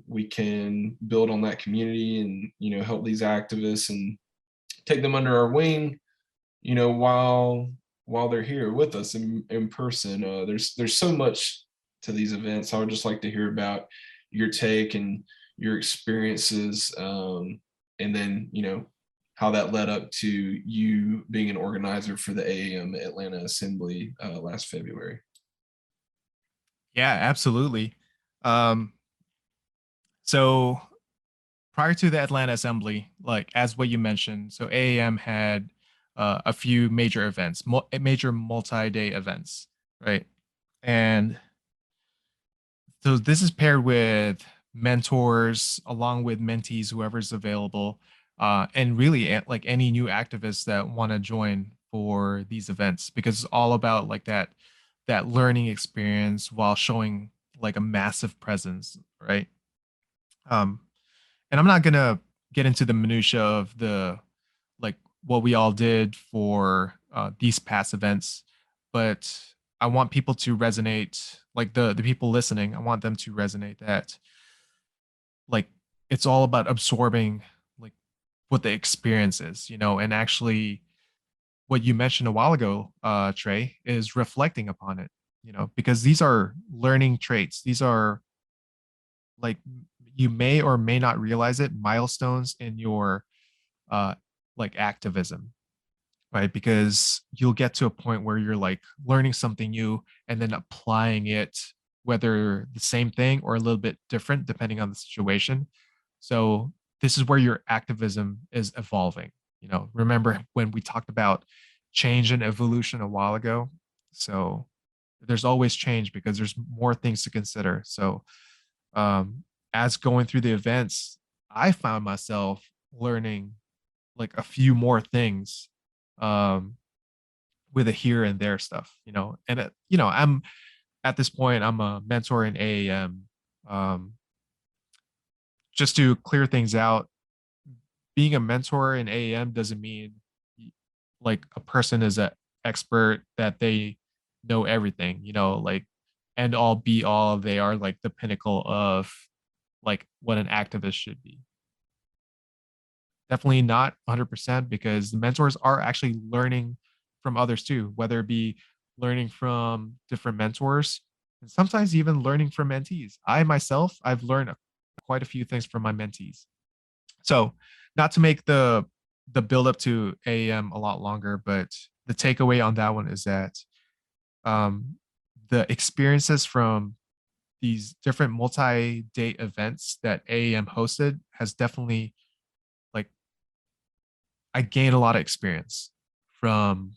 We can build on that community and, help these activists and take them under our wing, while they're here with us in person. There's so much to these events. I would just like to hear about your take and your experiences, and then how that led up to you being an organizer for the AAM Atlanta Assembly last February. Yeah, absolutely. Um, so prior to the Atlanta Assembly, like as what you mentioned, so AAM had a few major events, major multi-day events, right? And so this is paired with mentors along with mentees, whoever's available, and really like any new activists that want to join for these events, because it's all about like that learning experience while showing like a massive presence, right? Um, and I'm not gonna get into the minutia of the like what we all did for these past events, but I want people to resonate, like the people listening. I want them to resonate that like it's all about absorbing like what the experience is, and actually what you mentioned a while ago, Trey, is reflecting upon it, because these are learning traits. These are like you may or may not realize it, milestones in your uh like activism, right? Because you'll get to a point where you're like learning something new and then applying it, whether the same thing or a little bit different depending on the situation. So this is where your activism is evolving. Remember when we talked about change and evolution a while ago? So there's always change because there's more things to consider. So um, as going through the events, I found myself learning like a few more things um, with a here and there stuff, and I'm at this point, I'm a mentor in AAM. Um, just to clear things out, being a mentor in AAM doesn't mean like a person is an expert that they know everything, like end all be all. They are like the pinnacle of like what an activist should be. Definitely not 100%, because the mentors are actually learning from others too, whether it be learning from different mentors and sometimes even learning from mentees. I myself, I've learned quite a few things from my mentees. So, not to make the build up to AAM a lot longer, but the takeaway on that one is that um, the experiences from these different multi-day events that AAM hosted has definitely like I gained a lot of experience from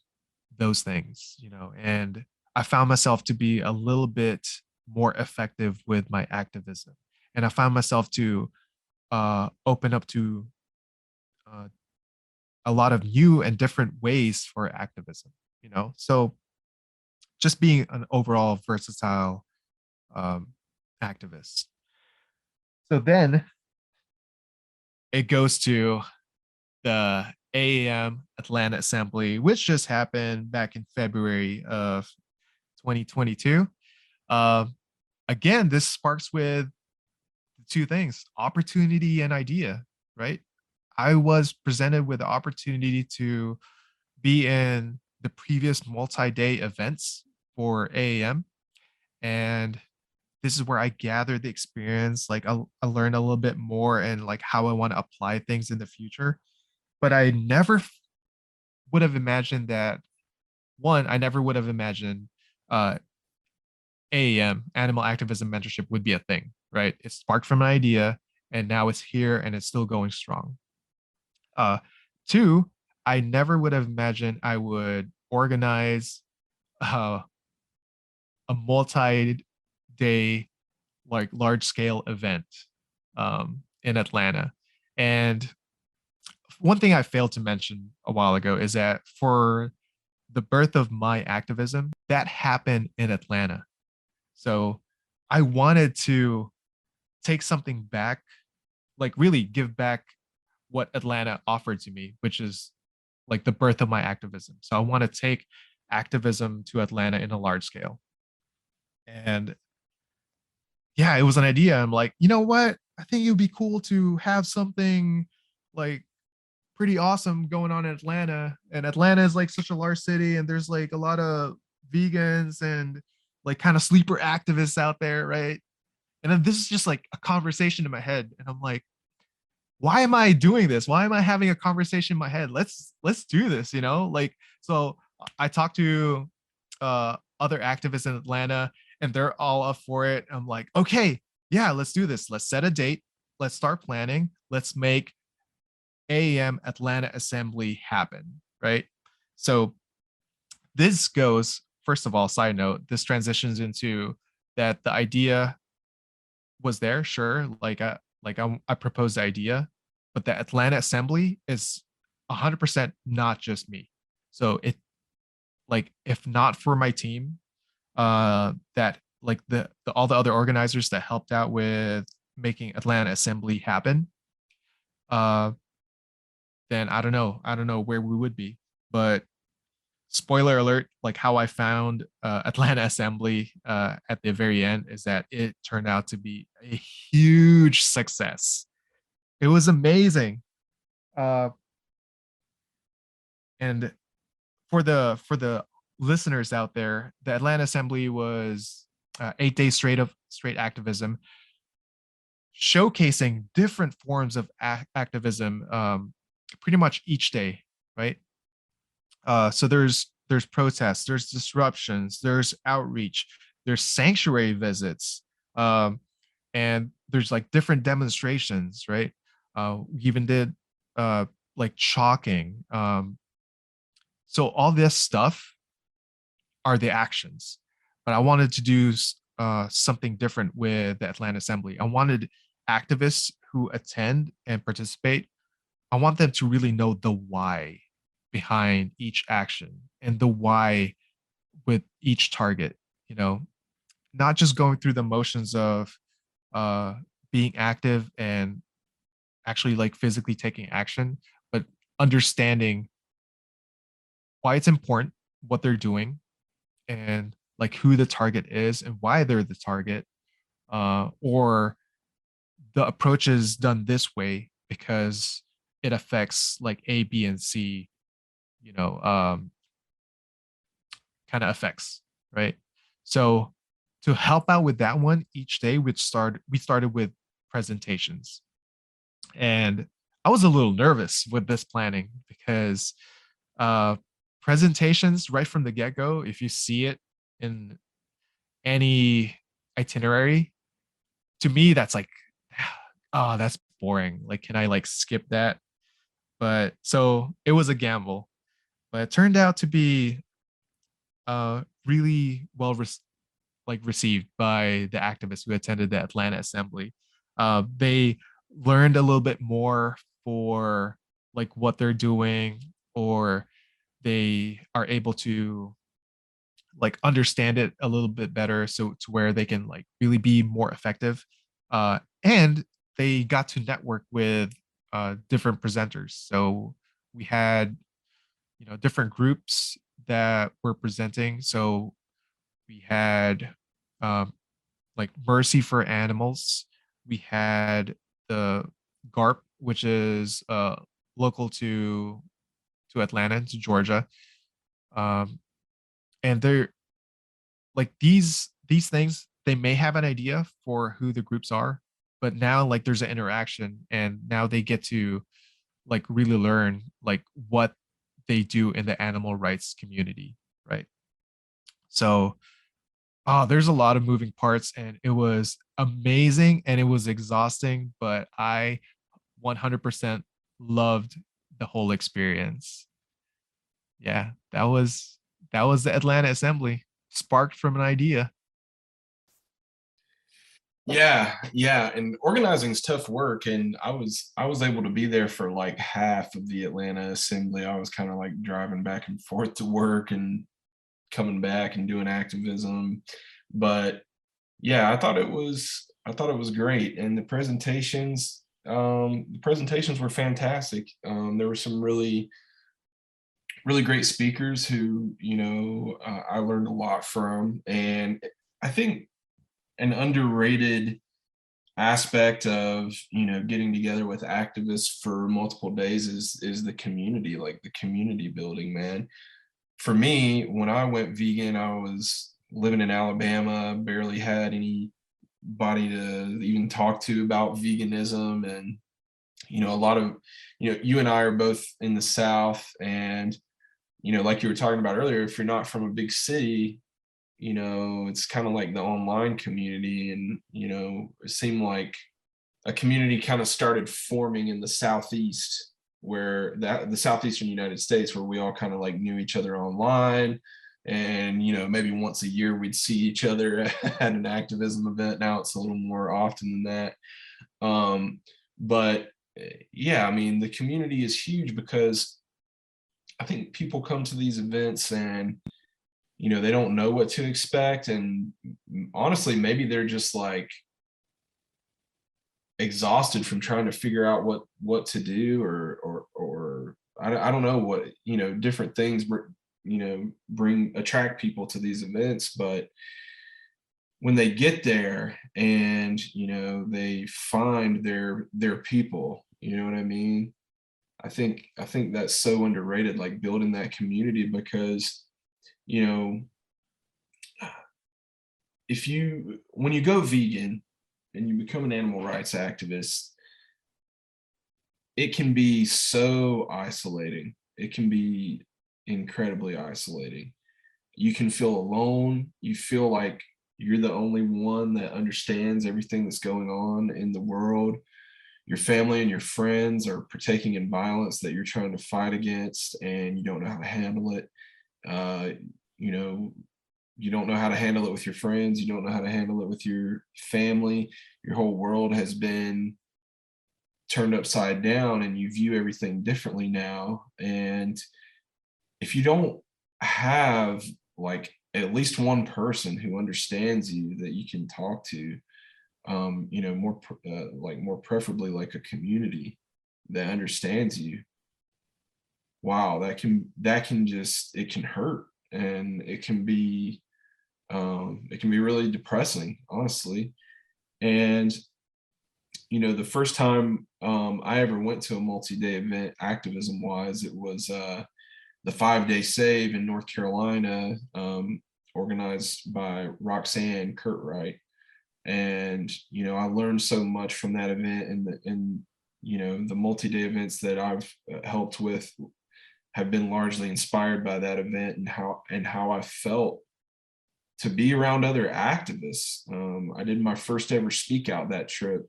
those things, and I found myself to be a little bit more effective with my activism. And I found myself to open up to uh, a lot of new and different ways for activism, So just being an overall versatile activist. So then it goes to the AAM Atlanta Assembly, which just happened back in February of 2022. Again, this sparks with two things: opportunity and idea, right? I was presented with the opportunity to be in the previous multi-day events for AAM, and this is where I gathered the experience. Like I learned a little bit more and like how I want to apply things in the future. But I never would have imagined that. One, I never would have imagined uh, AAM, Animal Activism Mentorship, would be a thing, right? It sparked from an idea, and now it's here and it's still going strong. Uh, Two, I never would have imagined I would organize uh, a multi-day, like large-scale event in Atlanta. And one thing I failed to mention a while ago is that for the birth of my activism, that happened in Atlanta. So I wanted to take something back, like really give back what Atlanta offered to me, which is like the birth of my activism. So I want to take activism to Atlanta in a large scale. And yeah, it was an idea. I'm like, you know what? I think it would be cool to have something like pretty awesome going on in Atlanta. And Atlanta is like such a large city, and there's like a lot of vegans and like kind of sleeper activists out there, right? And then this is just like a conversation in my head, and I'm like, why am I doing this? Why am I having a conversation in my head? Let's do this, you know? Like, so I talked to other activists in Atlanta, and they're all up for it. I'm like, okay, yeah, let's do this. Let's set a date. Let's start planning. Let's make AAM Atlanta Assembly happen, right? So this goes, first of all, side note, this transitions into that the idea was there, sure, I proposed the idea, but the Atlanta Assembly is 100% not just me. So it, like, if not for my team, that like the all the other organizers that helped out with making Atlanta Assembly happen, uh, then I don't know where we would be. But spoiler alert, like how I found Atlanta Assembly at the very end is that it turned out to be a huge success. It was amazing. Uh, and for the listeners out there, the Atlanta Assembly was 8 days straight of straight activism, showcasing different forms of activism pretty much each day, right? So there's protests, there's disruptions, there's outreach, there's sanctuary visits, and there's like different demonstrations, right? We even did like chalking. So all this stuff are the actions, but I wanted to do something different with the Atlanta Assembly. I wanted activists who attend and participate, I want them to really know the why behind each action and the why with each target, you know, not just going through the motions of uh, being active and actually like physically taking action, but understanding why it's important, what they're doing, and like who the target is and why they're the target, or the approach is done this way because it affects like A, B, and C, you know, kind of effects, right? So to help out with that one each day, we started with presentations. And I was a little nervous with this planning because uh, presentations right from the get-go, if you see it in any itinerary, to me, that's like, oh, that's boring. Like, can I like skip that? But so it was a gamble, but it turned out to be really well received by the activists who attended the Atlanta Assembly. They learned a little bit more for like what they're doing, or they are able to like understand it a little bit better, so to where they can like really be more effective. And they got to network with different presenters. So we had, you know, different groups that were presenting. So we had um, like Mercy for Animals. We had the GARP, which is local to Atlanta, to Georgia. Um, and they're like these things, they may have an idea for who the groups are, but now like there's an interaction, and now they get to like really learn like what they do in the animal rights community, right? So there's a lot of moving parts, and it was amazing and it was exhausting, but I 100% loved the whole experience. Yeah, that was the Atlanta Assembly, sparked from an idea. Yeah, and organizing is tough work, and I was able to be there for like half of the Atlanta Assembly. I was kind of like driving back and forth to work and coming back and doing activism, but yeah, I thought it was great, and the presentations were fantastic. There were some really great speakers who I learned a lot from, and I think an underrated aspect of getting together with activists for multiple days is the community, like the community building, man. For me, when I went vegan, I was living in Alabama, barely had anybody to even talk to about veganism. And a lot of you and I are both in the South, and like you were talking about earlier, if you're not from a big city, it's kind of like the online community. And it seemed like a community kind of started forming in the Southeast, where the Southeastern United States, where we all kind of like knew each other online. And maybe once a year we'd see each other at an activism event. Now it's a little more often than that. But yeah, I mean, the community is huge, because I think people come to these events and they don't know what to expect. And honestly, maybe they're just like exhausted from trying to figure out what to do, or I don't know what different things attract people to these events. But when they get there and they find their people, you know what I mean? I think that's so underrated, like building that community. Because you know if you when you go vegan and you become an animal rights activist, it can be so isolating. It can be incredibly isolating. You can feel alone. You feel like you're the only one that understands everything that's going on in the world. Your family and your friends are partaking in violence that you're trying to fight against, and you don't know how to handle it. Uh, you know, you don't know how to handle it with your friends. You don't know how to handle it with your family. Your whole world has been turned upside down, and you view everything differently now. And if you don't have like at least one person who understands you that you can talk to, more preferably like a community that understands you, wow, that can just, it can hurt. And it can be really depressing, honestly. And the first time I ever went to a multi-day event activism wise, it was the 5-day save in North Carolina, organized by Roxanne Curtright. And I learned so much from that event. And the multi-day events that I've helped with have been largely inspired by that event, and how I felt to be around other activists. I did my first ever speak out that trip,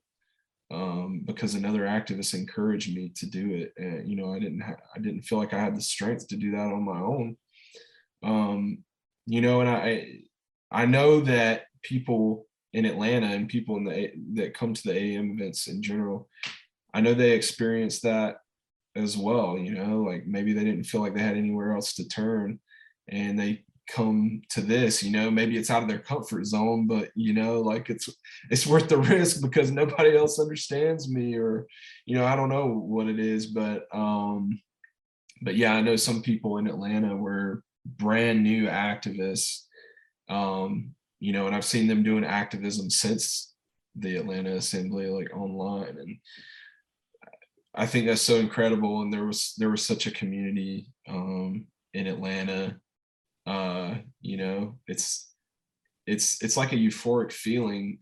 because another activist encouraged me to do it. And I didn't feel like I had the strength to do that on my own. And I know that people in Atlanta and people that come to the AAM events in general, I know they experience that as well. Like maybe they didn't feel like they had anywhere else to turn, and they come to this, maybe it's out of their comfort zone, but like it's worth the risk because nobody else understands me, or I don't know what it is, but yeah, I know some people in Atlanta were brand new activists, and I've seen them doing activism since the Atlanta Assembly, like online, and I think that's so incredible. And there was such a community in Atlanta. It's like a euphoric feeling.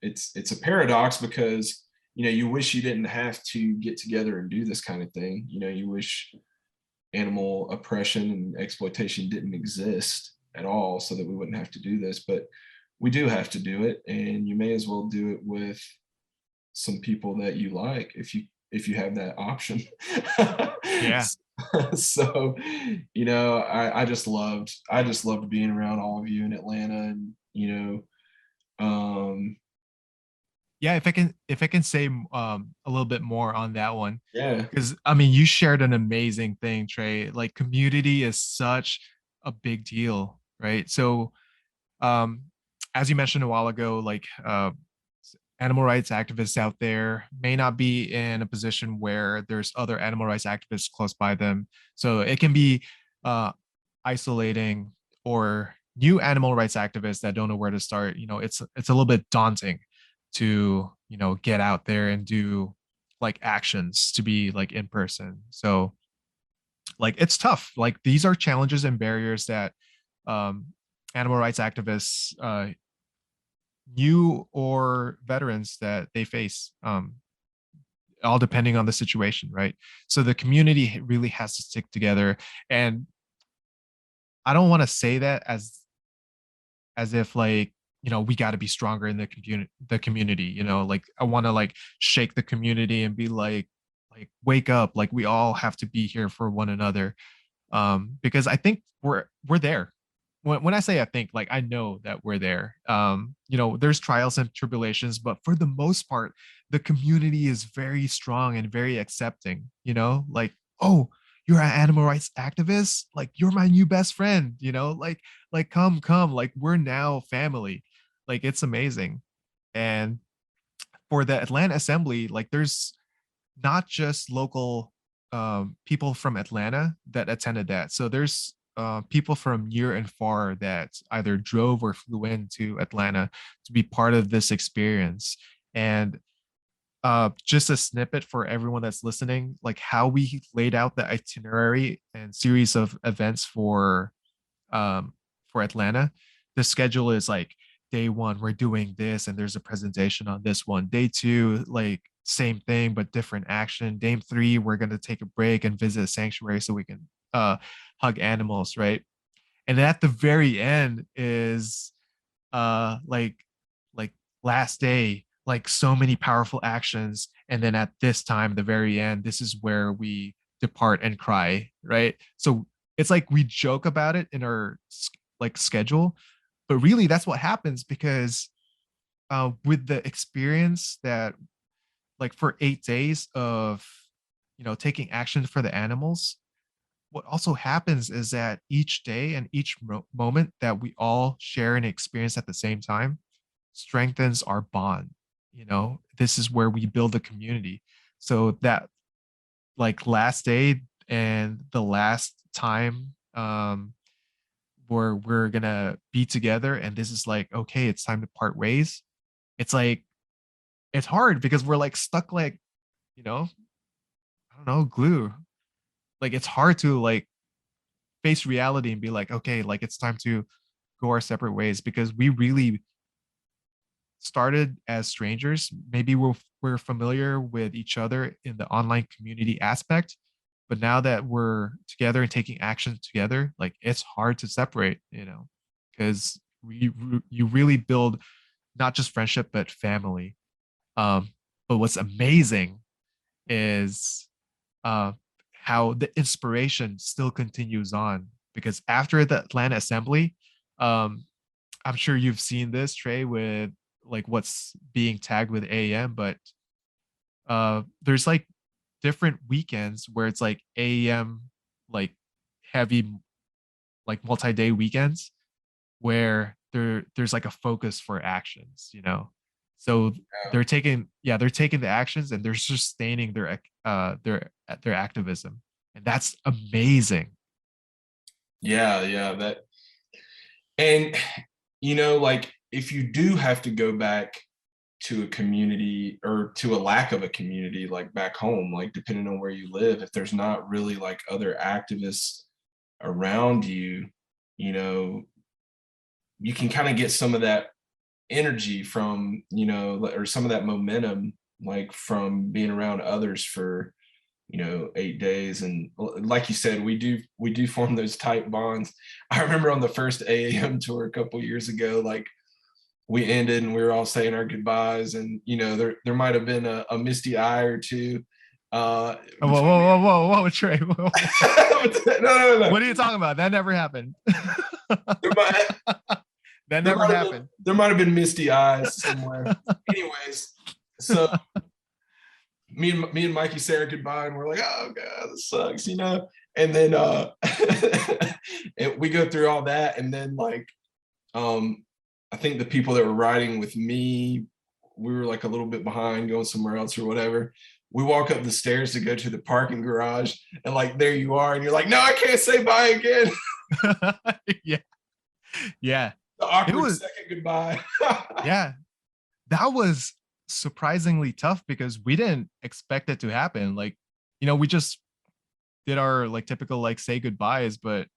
It's a paradox because you wish you didn't have to get together and do this kind of thing. You wish animal oppression and exploitation didn't exist at all, so that we wouldn't have to do this, but we do have to do it, and you may as well do it with some people that you like, if you have that option. Yeah. So I just loved being around all of you in Atlanta, and Yeah, if I can say a little bit more on that one, yeah, because I mean, you shared an amazing thing, Trey. Like, community is such a big deal, right? So um as you mentioned a while ago, like animal rights activists out there may not be in a position where there's other animal rights activists close by them, so it can be uh isolating, or new animal rights activists that don't know where to start. It's a little bit daunting to get out there and do like actions, to be like in person. So like it's tough. Like, these are challenges and barriers that um animal rights activists, new or veterans, that they face, all depending on the situation, right? So the community really has to stick together. And I don't want to say that as if, like, we got to be stronger in the community. Like, I want to like shake the community and be like wake up, like we all have to be here for one another. Because I think we're there. When I say I think, like, I know that we're there. There's trials and tribulations, but for the most part, the community is very strong and very accepting. Like, oh, you're an animal rights activist, like you're my new best friend. Like come, like we're now family. Like, it's amazing. And for the Atlanta Assembly, like, there's not just local people from Atlanta that attended that. So there's people from near and far that either drove or flew into Atlanta to be part of this experience. And just a snippet for everyone that's listening, like how we laid out the itinerary and series of events um, for Atlanta. The schedule is like, day one, we're doing this, and there's a presentation on this one. Day two, like same thing, but different action. Day three, we're going to take a break and visit a sanctuary so we can hug animals, right? And at the very end is like last day, like so many powerful actions. And then at this time, the very end, this is where we depart and cry, right? So it's like we joke about it in our like schedule, but really that's what happens, because with the experience that, like, for 8 days of taking action for the animals, what also happens is that each day and each moment that we all share and experience at the same time strengthens our bond. This is where we build a community. So that, like, last day and the last time where we're gonna be together, and this is like, okay, it's time to part ways. It's like, it's hard because we're like stuck, like, you know I don't know, glue. Like, it's hard to like face reality and be like, okay, like it's time to go our separate ways, because we really started as strangers. Maybe we're familiar with each other in the online community aspect, but now that we're together and taking action together, like, it's hard to separate, because you really build not just friendship but family. But what's amazing is uh, how the inspiration still continues on, because after the Atlanta Assembly, um, I'm sure you've seen this, Trey, with like what's being tagged with AAM, but there's like different weekends where it's like AAM, like heavy like multi-day weekends where there's like a focus for actions, so they're taking the actions and they're sustaining their activism, and that's amazing. Yeah, that, and like if you do have to go back to a community or to a lack of a community, like back home, like depending on where you live, if there's not really like other activists around you, you know, you can kind of get some of that energy from, or some of that momentum, like from being around others for 8 days. And like you said, we do form those tight bonds. I remember on the first AAM tour a couple years ago, like we ended and we were all saying our goodbyes, and there might have been a misty eye or two. Whoa, whoa, Trey. Whoa. No. What are you talking about? That never happened. That never happened. There might have been misty eyes somewhere. Anyways, so me and Mikey say our goodbye, and we're like, oh god, this sucks, And then and we go through all that, and then like I think the people that were riding with me, we were like a little bit behind going somewhere else or whatever. We walk up the stairs to go to the parking garage, and like there you are, and you're like, no, I can't say bye again. Yeah. The awkward second goodbye. Yeah. That was surprisingly tough because we didn't expect it to happen. Like, we just did our like typical like say goodbyes, but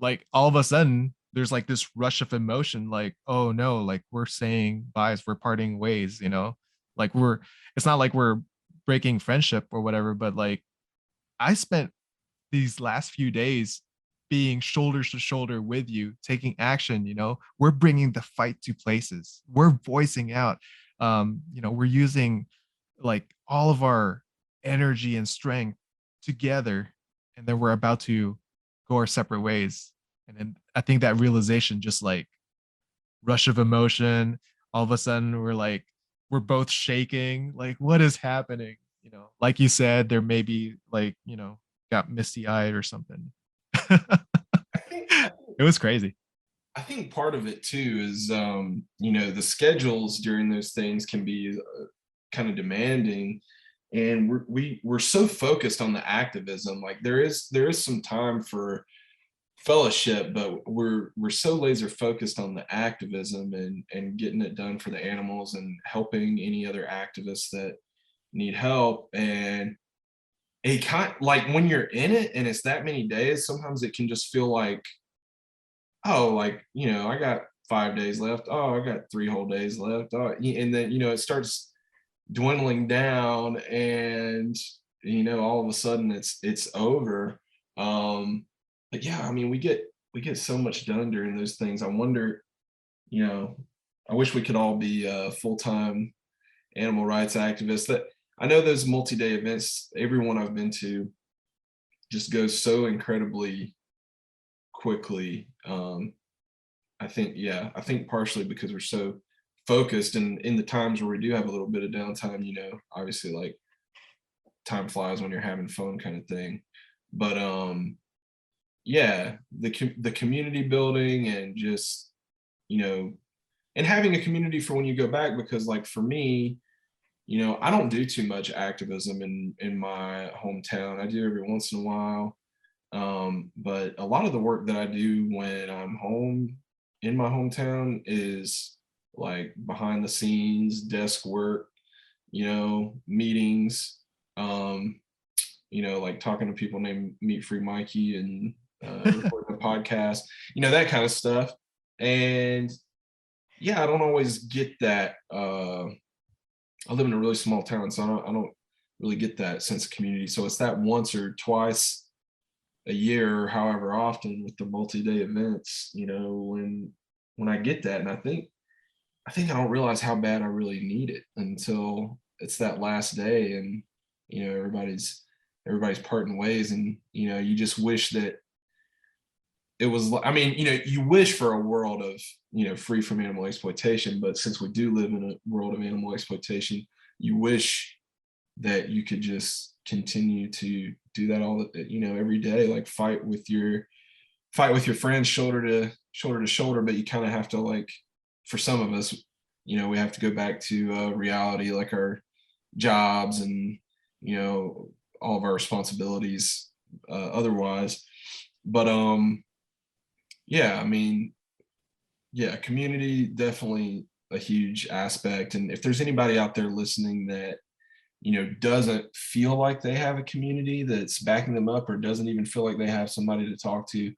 like all of a sudden there's like this rush of emotion, like, oh no, like we're saying byes, we're parting ways, like it's not like we're breaking friendship or whatever, but like I spent these last few days being shoulder to shoulder with you, taking action. We're bringing the fight to places, we're voicing out, we're using like all of our energy and strength together, and then we're about to go our separate ways. And then I think that realization, just like rush of emotion, all of a sudden we're both shaking, like what is happening, like you said, there may be like, got misty eyed or something. It was crazy. I think part of it too is the schedules during those things can be kind of demanding, and we're so focused on the activism. Like there is some time for fellowship, but we're so laser focused on the activism and getting it done for the animals and helping any other activists that need help. And it kind of, like when you're in it and it's that many days, sometimes it can just feel like, oh, like I got 5 days left, oh, I got 3 whole days left, oh, and then it starts dwindling down, and all of a sudden it's over. But yeah, I mean, we get so much done during those things. I wonder, I wish we could all be full-time animal rights activists. That I know those multi-day events, everyone I've been to, just goes so incredibly quickly. I think partially because we're so focused, and in the times where we do have a little bit of downtime, obviously like time flies when you're having fun kind of thing. But yeah, the community building, and just and having a community for when you go back, because like for me, I don't do too much activism in my hometown. I do every once in a while, but a lot of the work that I do when I'm home in my hometown is like behind the scenes desk work, meetings, like talking to people named Meat-Free Mikee, and recording a podcast, that kind of stuff. And yeah, I don't always get that. I live in a really small town, so I don't really get that sense of community. So it's that once or twice a year, or however often, with the multi-day events, when I get that. And I think I don't realize how bad I really need it until it's that last day, and everybody's parting ways, and you just wish that it was, I mean, you wish for a world of, free from animal exploitation, but since we do live in a world of animal exploitation, you wish that you could just continue to do that all, every day, like fight with your fight with your friends shoulder to shoulder, but you kind of have to, like, for some of us, you know, we have to go back to reality, like our jobs and, you know, all of our responsibilities otherwise. But yeah, I mean, yeah, community definitely a huge aspect. And if there's anybody out there listening that, you know, doesn't feel like they have a community that's backing them up, or doesn't even feel like they have somebody to talk to,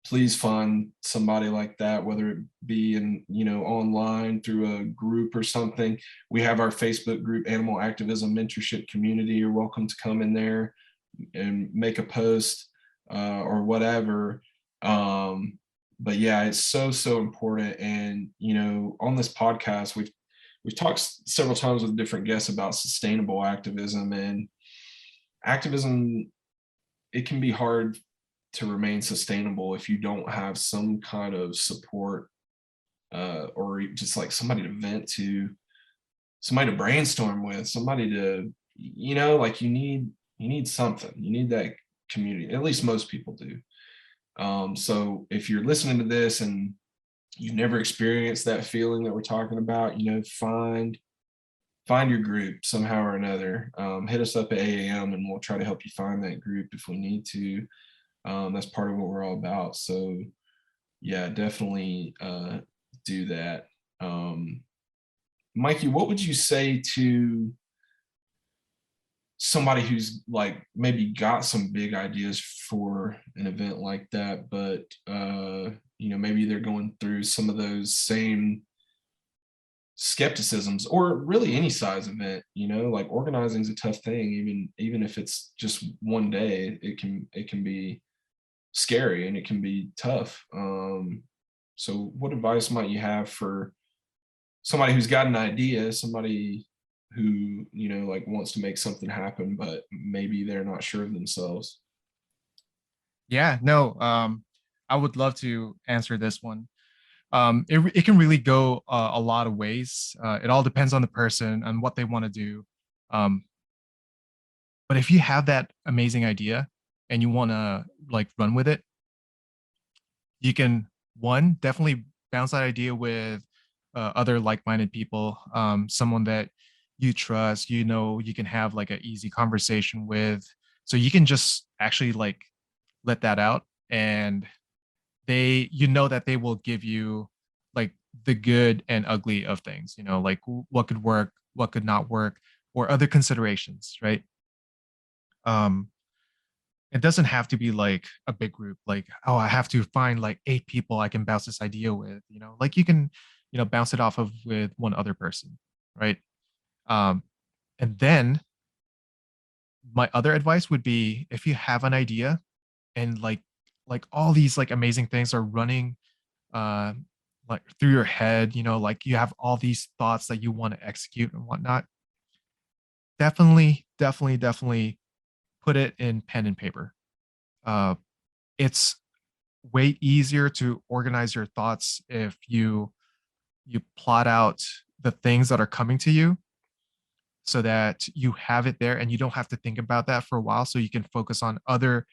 please find somebody like that, whether it be in, you know, online through a group or something. We have our Facebook group, Animal Activism Mentorship Community. You're welcome to come in there and make a post or whatever. But yeah, it's so important. And, you know, on this podcast, we've talked several times with different guests about sustainable activism, and activism, it can be hard to remain sustainable if you don't have some kind of support or just like somebody to vent to, somebody to brainstorm with, somebody to, you know, like you need something, you need that community. At least most people do. So if you're listening to this and you've never experienced that feeling that we're talking about, you know, find your group somehow or another. Hit us up at AAM and we'll try to help you find that group if we need to. That's part of what we're all about. So yeah, definitely do that. Mikey, what would you say to somebody who's like maybe got some big ideas for an event like that, but you know, maybe they're going through some of those same skepticisms, or really any size event, you know, like organizing is a tough thing. Even if it's just one day, it can be scary and it can be tough. So what advice might you have for somebody who's got an idea, somebody who, you know, like wants to make something happen, but maybe they're not sure of themselves? Yeah, no, I would love to answer this one. It can really go a lot of ways. It all depends on the person and what they want to do. Um, but if you have that amazing idea and you want to like run with it, you can, one, definitely bounce that idea with other like-minded people, someone that you trust, you know, you can have like an easy conversation with. So you can just actually like let that out, and you know that they will give you like the good and ugly of things, you know, like what could work, what could not work, or other considerations, right? Um, it doesn't have to be like a big group, like, oh, I have to find like 8 people I can bounce this idea with, you know, like you can, you know, bounce it off of with one other person, right? Um, and then my other advice would be, if you have an idea and like all these like amazing things are running uh like through your head, you know, like you have all these thoughts that you want to execute and whatnot, definitely put it in pen and paper. uh it's way easier to organize your thoughts if you plot out the things that are coming to you, so that you have it there and you don't have to think about that for a while, so you can focus on other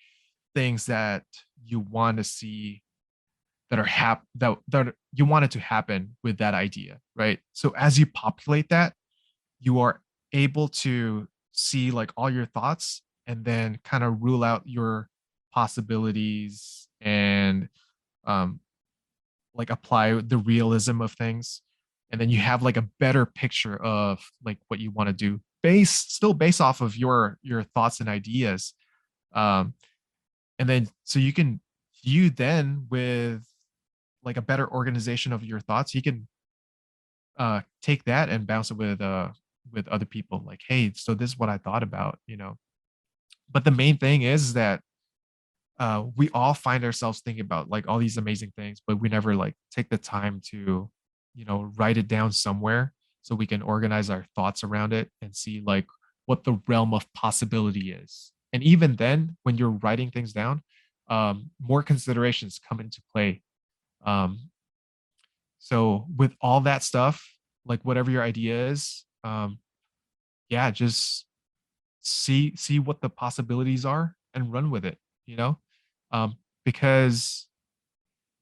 things that you want to see, that are that you want it to happen with that idea, right? So as you populate that, you are able to see like all your thoughts and then kind of rule out your possibilities and um like apply the realism of things, and then you have like a better picture of like what you want to do, based off of your thoughts and ideas. um and then so you then with like a better organization of your thoughts, you can take that and bounce it with other people, like, hey, so this is what I thought about, you know. But the main thing is that we all find ourselves thinking about like all these amazing things, but we never like take the time to, you know, write it down somewhere so we can organize our thoughts around it and see like what the realm of possibility is. And even then, when you're writing things down, more considerations come into play. um, so with all that stuff, like whatever your idea is, yeah, just see what the possibilities are and run with it, you know? because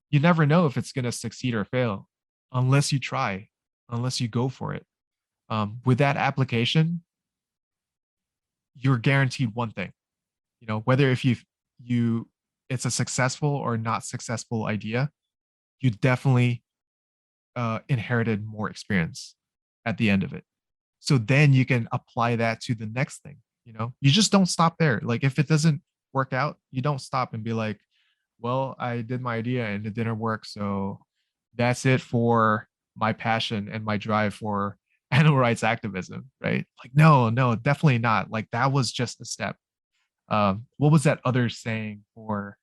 you never know if it's going to succeed or fail unless you try, unless you go for it. With that application, you're guaranteed one thing, you know, whether if you it's a successful or not successful idea, you definitely inherited more experience at the end of it. So then you can apply that to the next thing. You know, you just don't stop there. Like if it doesn't work out, you don't stop and be like, well, I did my idea and it didn't work. So that's it for my passion and my drive for animal rights activism, right? Like, no, no, definitely not. Like that was just a step. What was that other saying for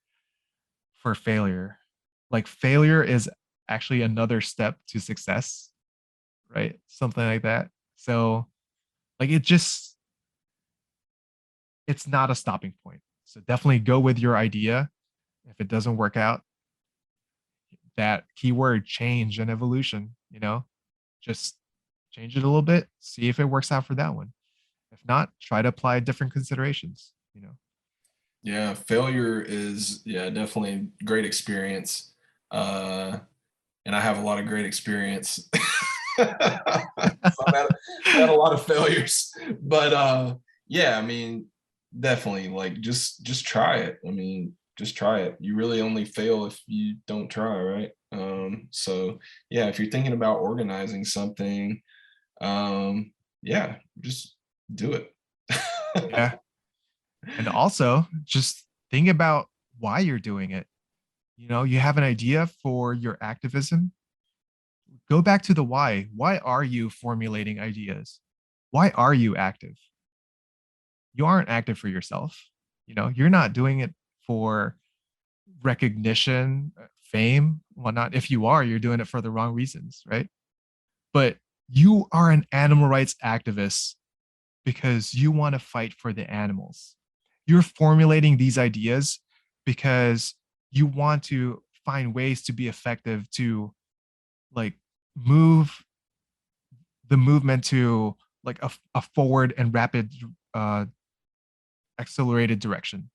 failure? Like failure is actually another step to success, right? Something like that. So like it's not a stopping point. So definitely go with your idea. If it doesn't work out, that keyword change and evolution, you know, just change it a little bit, see if it works out for that one. If not, try to apply different considerations, you know. Yeah, failure is, yeah, definitely great experience. And I have a lot of great experience. So I've had a lot of failures, but yeah, I mean, definitely like just try it. I mean, just try it. You really only fail if you don't try, right? So yeah, if you're thinking about organizing something, yeah, just do it. Yeah. And also just think about why you're doing it. You know, you have an idea for your activism. Go back to the why. Why are you formulating ideas? Why are you active? You aren't active for yourself. You know, you're not doing it for recognition, fame, whatnot. If you are, you're doing it for the wrong reasons, right? But you are an animal rights activist because you want to fight for the animals. You're formulating these ideas because you want to find ways to be effective to like move the movement to like a forward and rapid uh, accelerated direction,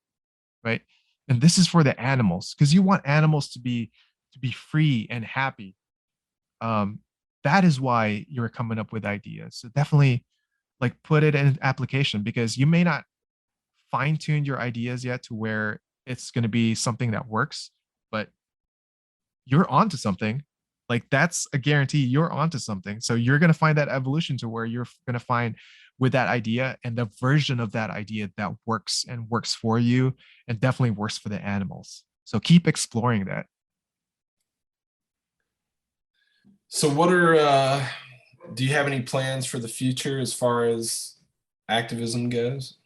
right? And this is for the animals because you want animals to be free and happy. Um, that is why you're coming up with ideas. So definitely like put it in application because you may not fine tune your ideas yet to where it's going to be something that works, but you're onto something. Like that's a guarantee you're onto something. So you're going to find that evolution to where you're going to find with that idea and the version of that idea that works and works for you and definitely works for the animals. So keep exploring that. So do you have any plans for the future as far as activism goes?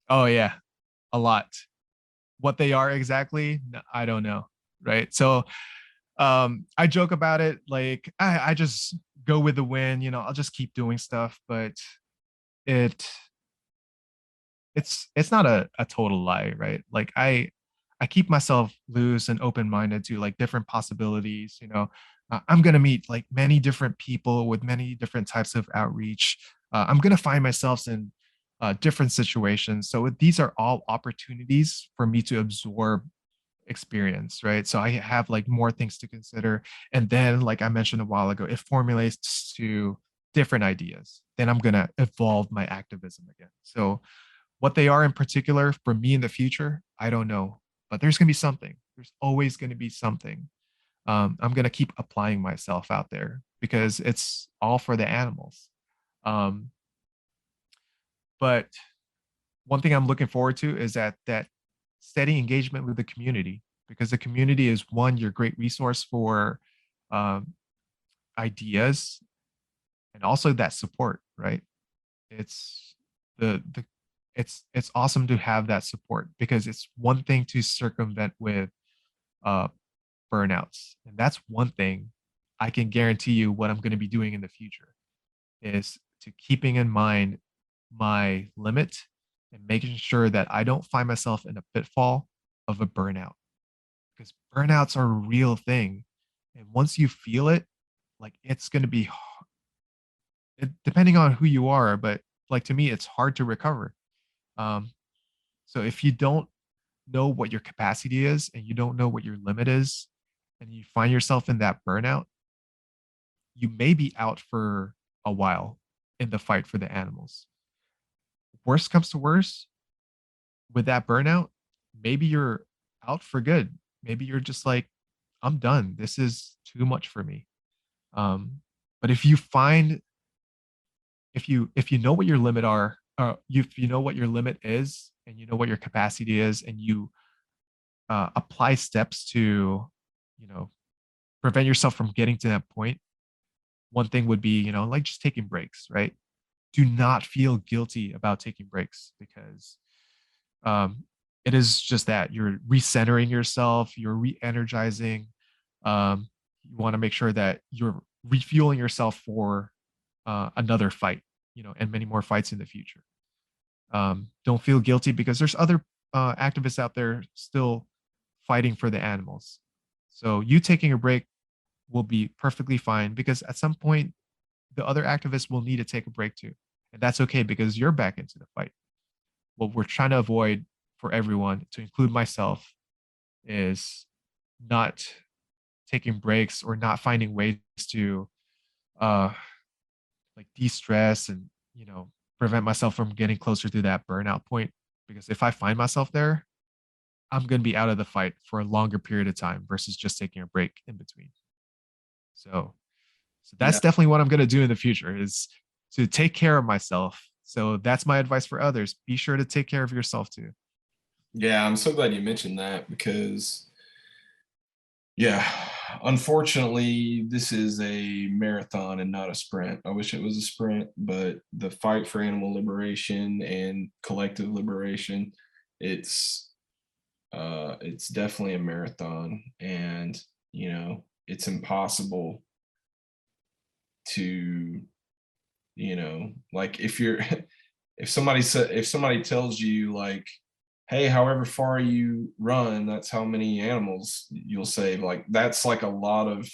Oh yeah, a lot. What they are exactly, I don't know. Right. So I joke about it like I just go with the wind, you know, I'll just keep doing stuff, but it it's not a total lie, right? Like I keep myself loose and open-minded to like different possibilities, you know. I'm going to meet like many different people with many different types of outreach. I'm going to find myself in different situations. So these are all opportunities for me to absorb experience, right? So I have like more things to consider. And then, like I mentioned a while ago, it formulates to different ideas. Then I'm going to evolve my activism again. So what they are in particular for me in the future, I don't know, but there's going to be something. There's always going to be something. I'm going to keep applying myself out there because it's all for the animals. Um, but one thing I'm looking forward to is that steady engagement with the community because the community is one your great resource for um, ideas and also that support, right? It's the it's awesome to have that support because it's one thing to circumvent with uh, burnouts, and that's one thing I can guarantee you what I'm going to be doing in the future is to keeping in mind my limit and making sure that I don't find myself in a pitfall of a burnout because burnouts are a real thing. And once you feel it, like it's going to be, depending on who you are, but like to me, it's hard to recover. Um, so if you don't know what your capacity is and you don't know what your limit is, and you find yourself in that burnout, you may be out for a while in the fight for the animals. Worst comes to worst, with that burnout, maybe you're out for good. Maybe you're just like, I'm done. This is too much for me. But if you find, if you know what your limit are, if you know what your limit is, and you know what your capacity is, and you apply steps to, you know, prevent yourself from getting to that point. One thing would be, you know, like just taking breaks, right? Do not feel guilty about taking breaks, because um, it is just that you're recentering yourself, you're re-energizing. You want to make sure that you're refueling yourself for another fight, you know, and many more fights in the future. Don't feel guilty, because there's other activists out there still fighting for the animals. So you taking a break will be perfectly fine, because at some point the other activists will need to take a break too. And that's okay, because you're back into the fight. What we're trying to avoid for everyone, to include myself, is not taking breaks or not finding ways to uh like de-stress and, you know, prevent myself from getting closer to that burnout point. Because if I find myself there, I'm going to be out of the fight for a longer period of time versus just taking a break in between. So Yeah. that's definitely what I'm going to do in the future, is to take care of myself. So that's my advice for others. Be sure to take care of yourself too. Yeah, I'm so glad you mentioned that, because yeah, unfortunately, this is a marathon and not a sprint. I wish it was a sprint, but the fight for animal liberation and collective liberation, it's definitely a marathon, and you know, it's impossible to, you know, like if you're if somebody tells you like, hey, however far you run, that's how many animals you'll save, like that's like a lot of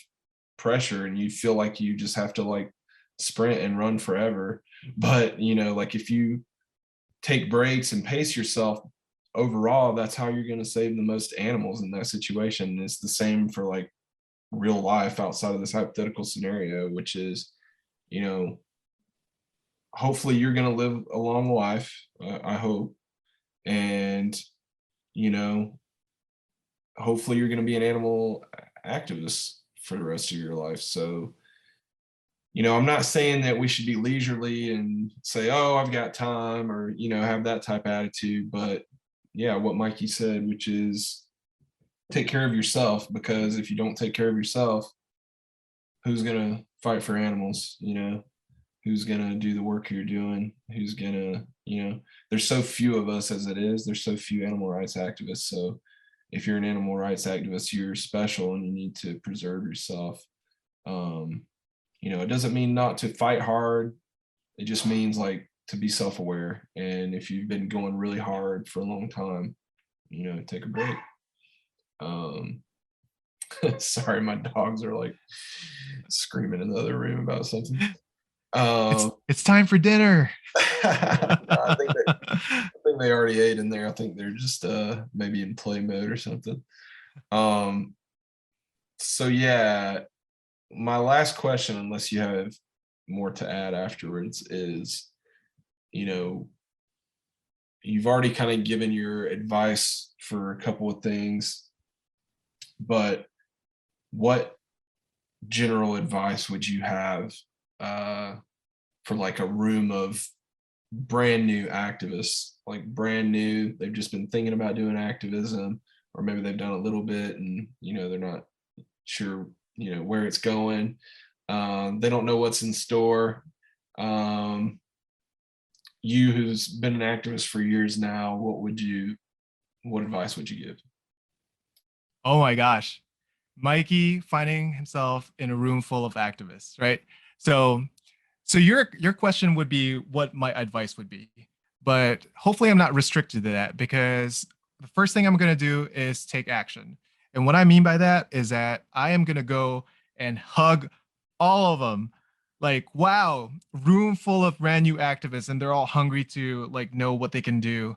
pressure, and you feel like you just have to like sprint and run forever. But you know, like if you take breaks and pace yourself, overall that's how you're going to save the most animals in that situation. And it's the same for like real life outside of this hypothetical scenario, which is, you know, hopefully you're going to live a long life, I hope. And you know, hopefully you're going to be an animal activist for the rest of your life. So you know, I'm not saying that we should be leisurely and say, oh, I've got time, or you know, have that type of attitude. But yeah, what Mikey said, which is take care of yourself, because if you don't take care of yourself, who's going to fight for animals? You know, who's going to do the work you're doing? Who's going to, you know, there's so few of us as it is. There's so few animal rights activists. So if you're an animal rights activist, you're special and you need to preserve yourself. You know, it doesn't mean not to fight hard. It just means like to be self-aware. And if you've been going really hard for a long time, you know, take a break. Sorry, my dogs are like screaming in the other room about something. It's time for dinner. I think they already ate in there. I think they're just maybe in play mode or something. So yeah, my last question, unless you have more to add afterwards, is, you know, you've already kind of given your advice for a couple of things, but what general advice would you have for like a room of brand new activists, like brand new, they've just been thinking about doing activism, or maybe they've done a little bit and you know, they're not sure, you know, where it's going. They don't know what's in store. You who's been an activist for years now, what advice would you give? Oh my gosh. Mikey finding himself in a room full of activists, right? So your question would be what my advice would be. But hopefully I'm not restricted to that, because the first thing I'm going to do is take action. And what I mean by that is that I am going to go and hug all of them. Like, wow, room full of brand new activists, and they're all hungry to like know what they can do.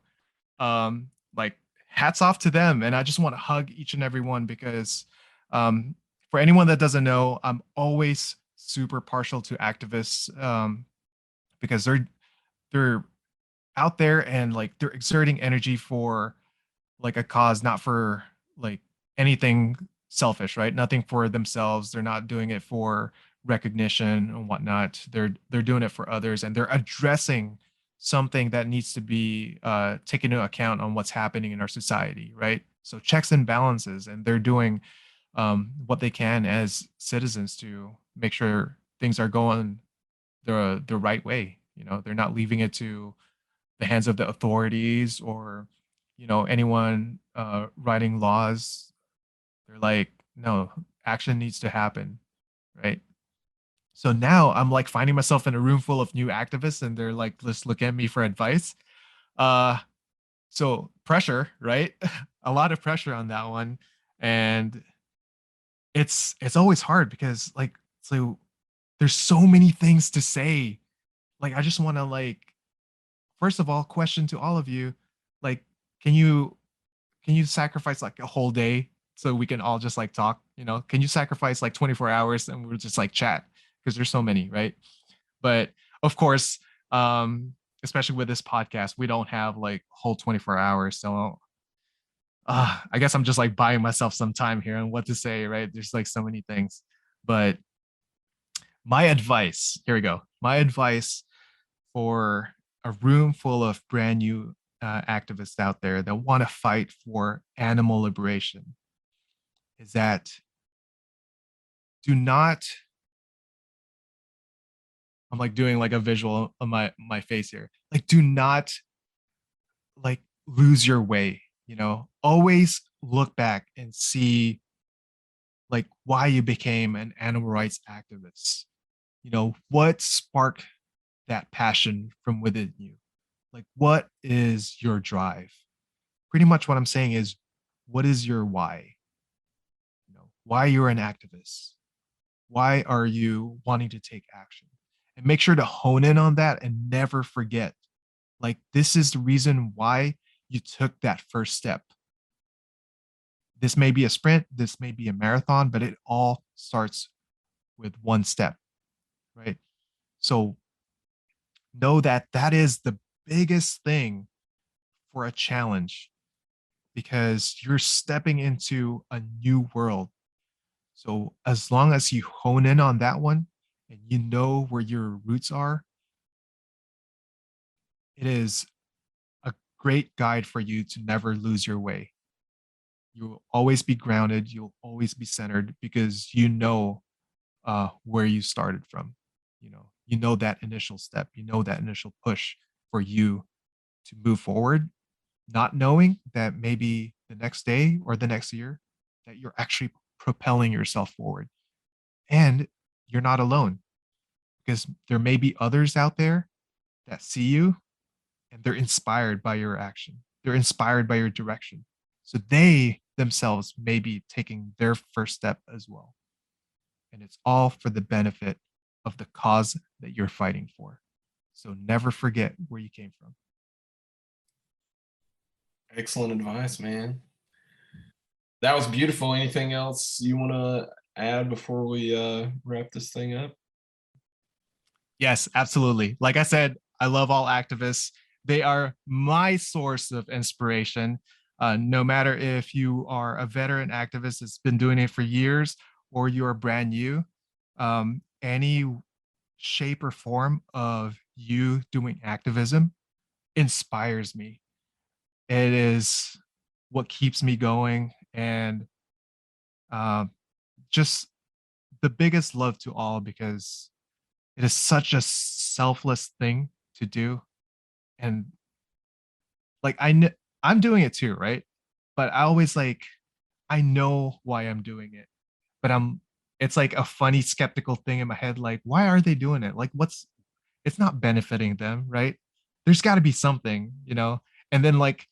Like, hats off to them. And I just want to hug each and every one because for anyone that doesn't know, I'm always super partial to activists because they're out there and like they're exerting energy for like a cause, not for like anything selfish, right? Nothing for themselves. They're not doing it for recognition and whatnot. They're doing it for others, and they're addressing something that needs to be taken into account on what's happening in our society, right? So checks and balances, and they're doing what they can as citizens to make sure things are going the right way. You know, they're not leaving it to the hands of the authorities or anyone writing laws. They're like, no, action needs to happen, right? So now I'm like finding myself in a room full of new activists, and they're like, just look at me for advice. uh so pressure, right? A lot of pressure on that one. And it's always hard because like, so there's so many things to say. Like I just want to like, first of all, question to all of you, like, can you sacrifice like a whole day so we can all just like talk? Can you sacrifice like 24 hours and we'll just like chat? Because there's so many, right? But of course, um, especially with this podcast, we don't have like whole 24 hours. So I guess I'm just like buying myself some time here on what to say, right? There's like so many things. But my advice, here we go. My advice for a room full of brand new activists out there that want to fight for animal liberation is that do not, I'm like doing like a visual on my face here, like do not like lose your way. Always look back and see like why you became an animal rights activist. What sparked that passion from within you? Like, what is your drive? Pretty much what I'm saying is, what is your why? Why you're an activist? Why are you wanting to take action? And make sure to hone in on that and never forget. Like, this is the reason why you took that first step. This may be a sprint, this may be a marathon, but it all starts with one step, right? So know that that is the biggest thing for a challenge because you're stepping into a new world. So as long as you hone in on that one and you know where your roots are, it is a great guide for you to never lose your way. You will always be grounded, you'll always be centered because you know where you started from. You know that initial step, you know that initial push for you to move forward, not knowing that maybe the next day or the next year that you're actually propelling yourself forward. And you're not alone because there may be others out there that see you and they're inspired by your action. They're inspired by your direction. So they themselves may be taking their first step as well. And it's all for the benefit of the cause that you're fighting for. So never forget where you came from. Excellent advice, man. That was beautiful. Anything else you want to add before we wrap this thing up? Yes, absolutely. Like I said, I love all activists. They are my source of inspiration. No matter if you are a veteran activist that's been doing it for years or you're brand new, any shape or form of you doing activism inspires me. It is what keeps me going. And um, just the biggest love to all because it is such a selfless thing to do. And like I'm doing it too, right? But I always like I know why I'm doing it. But it's like a funny skeptical thing in my head like why are they doing it? Like it's not benefiting them, right? There's got to be something. And then like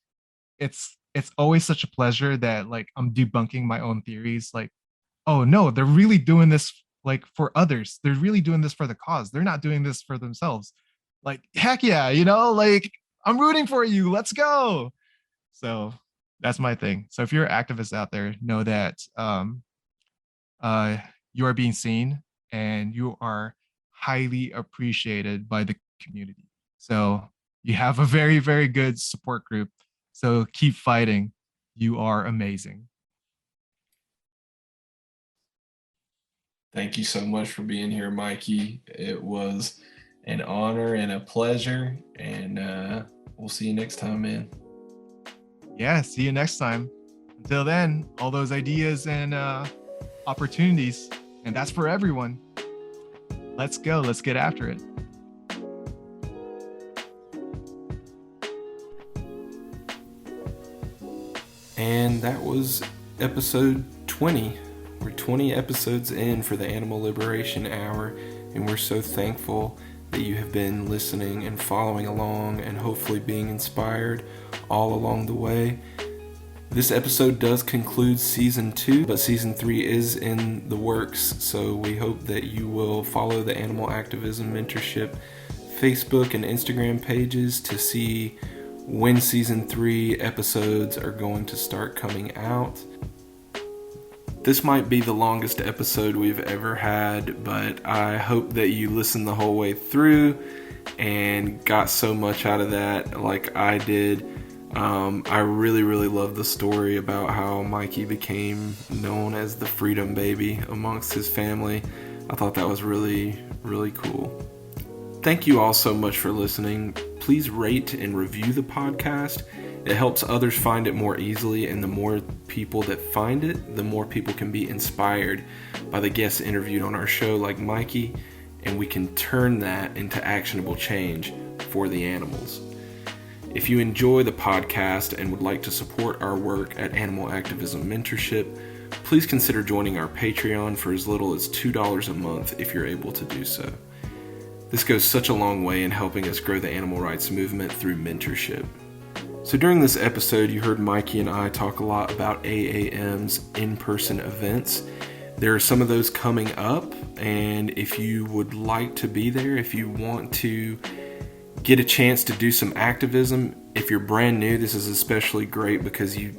it's always such a pleasure that like I'm debunking my own theories like oh no, they're really doing this like for others. They're really doing this for the cause. They're not doing this for themselves. Like heck yeah, like I'm rooting for you. Let's go. So That's my thing. So if you're activists out there, know that you are being seen and you are highly appreciated by the community. So you have a very, very good support group. So keep fighting. You are amazing. Thank you so much for being here, Mikee. It was an honor and a pleasure, and we'll see you next time, man. Yeah, see you next time. Until then, all those ideas and opportunities, and that's for everyone. Let's go. Let's get after it. And that was episode 20. We're 20 episodes in for the Animal Liberation Hour, and we're so thankful that you have been listening and following along and hopefully being inspired all along the way. This episode does conclude season 2, but season 3 is in the works, so we hope that you will follow the Animal Activism Mentorship Facebook and Instagram pages to see when season 3 episodes are going to start coming out. This might be the longest episode we've ever had, but I hope that you listened the whole way through and got so much out of that like I did. I really, really love the story about how Mikee became known as the Freedom Baby amongst his family. I thought that was really, really cool. Thank you all so much for listening. Please rate and review the podcast. It helps others find it more easily, and the more people that find it, the more people can be inspired by the guests interviewed on our show like Mikee, and we can turn that into actionable change for the animals. If you enjoy the podcast and would like to support our work at Animal Activism Mentorship, please consider joining our Patreon for as little as $2 a month if you're able to do so. This goes such a long way in helping us grow the animal rights movement through mentorship. So during this episode, you heard Mikee and I talk a lot about AAM's in-person events. There are some of those coming up, and if you would like to be there, if you want to get a chance to do some activism, if you're brand new, this is especially great because you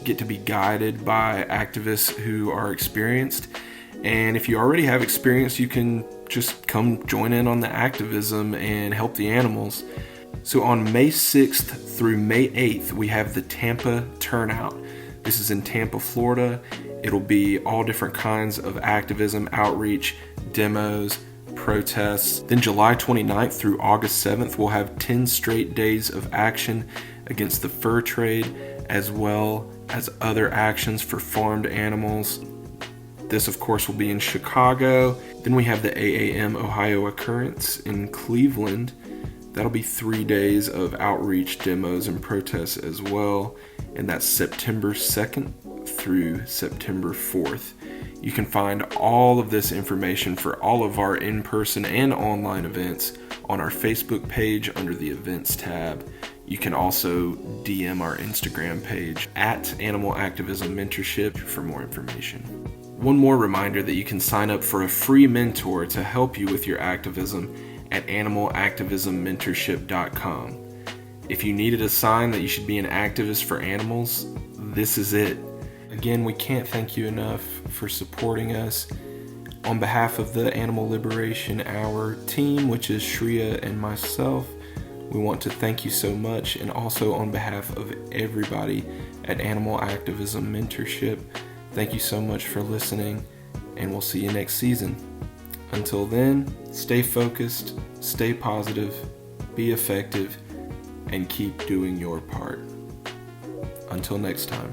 get to be guided by activists who are experienced. And if you already have experience, you can just come join in on the activism and help the animals. So on May 6th through May 8th, we have the Tampa Turnout. This is in Tampa, Florida. It'll be all different kinds of activism, outreach, demos, protests. Then July 29th through August 7th, we'll have 10 straight days of action against the fur trade, as well as other actions for farmed animals. This, of course, will be in Chicago. Then we have the AAM Ohio Occurrence in Cleveland. That'll be 3 days of outreach, demos, and protests as well. And that's September 2nd through September 4th. You can find all of this information for all of our in-person and online events on our Facebook page under the Events tab. You can also DM our Instagram page at Animal Activism Mentorship for more information. One more reminder that you can sign up for a free mentor to help you with your activism at animalactivismmentorship.com. If you needed a sign that you should be an activist for animals, this is it. Again, we can't thank you enough for supporting us. On behalf of the Animal Liberation Hour team, which is Shreya and myself, we want to thank you so much, and also on behalf of everybody at Animal Activism Mentorship, thank you so much for listening, and we'll see you next season. Until then, stay focused, stay positive, be effective, and keep doing your part. Until next time.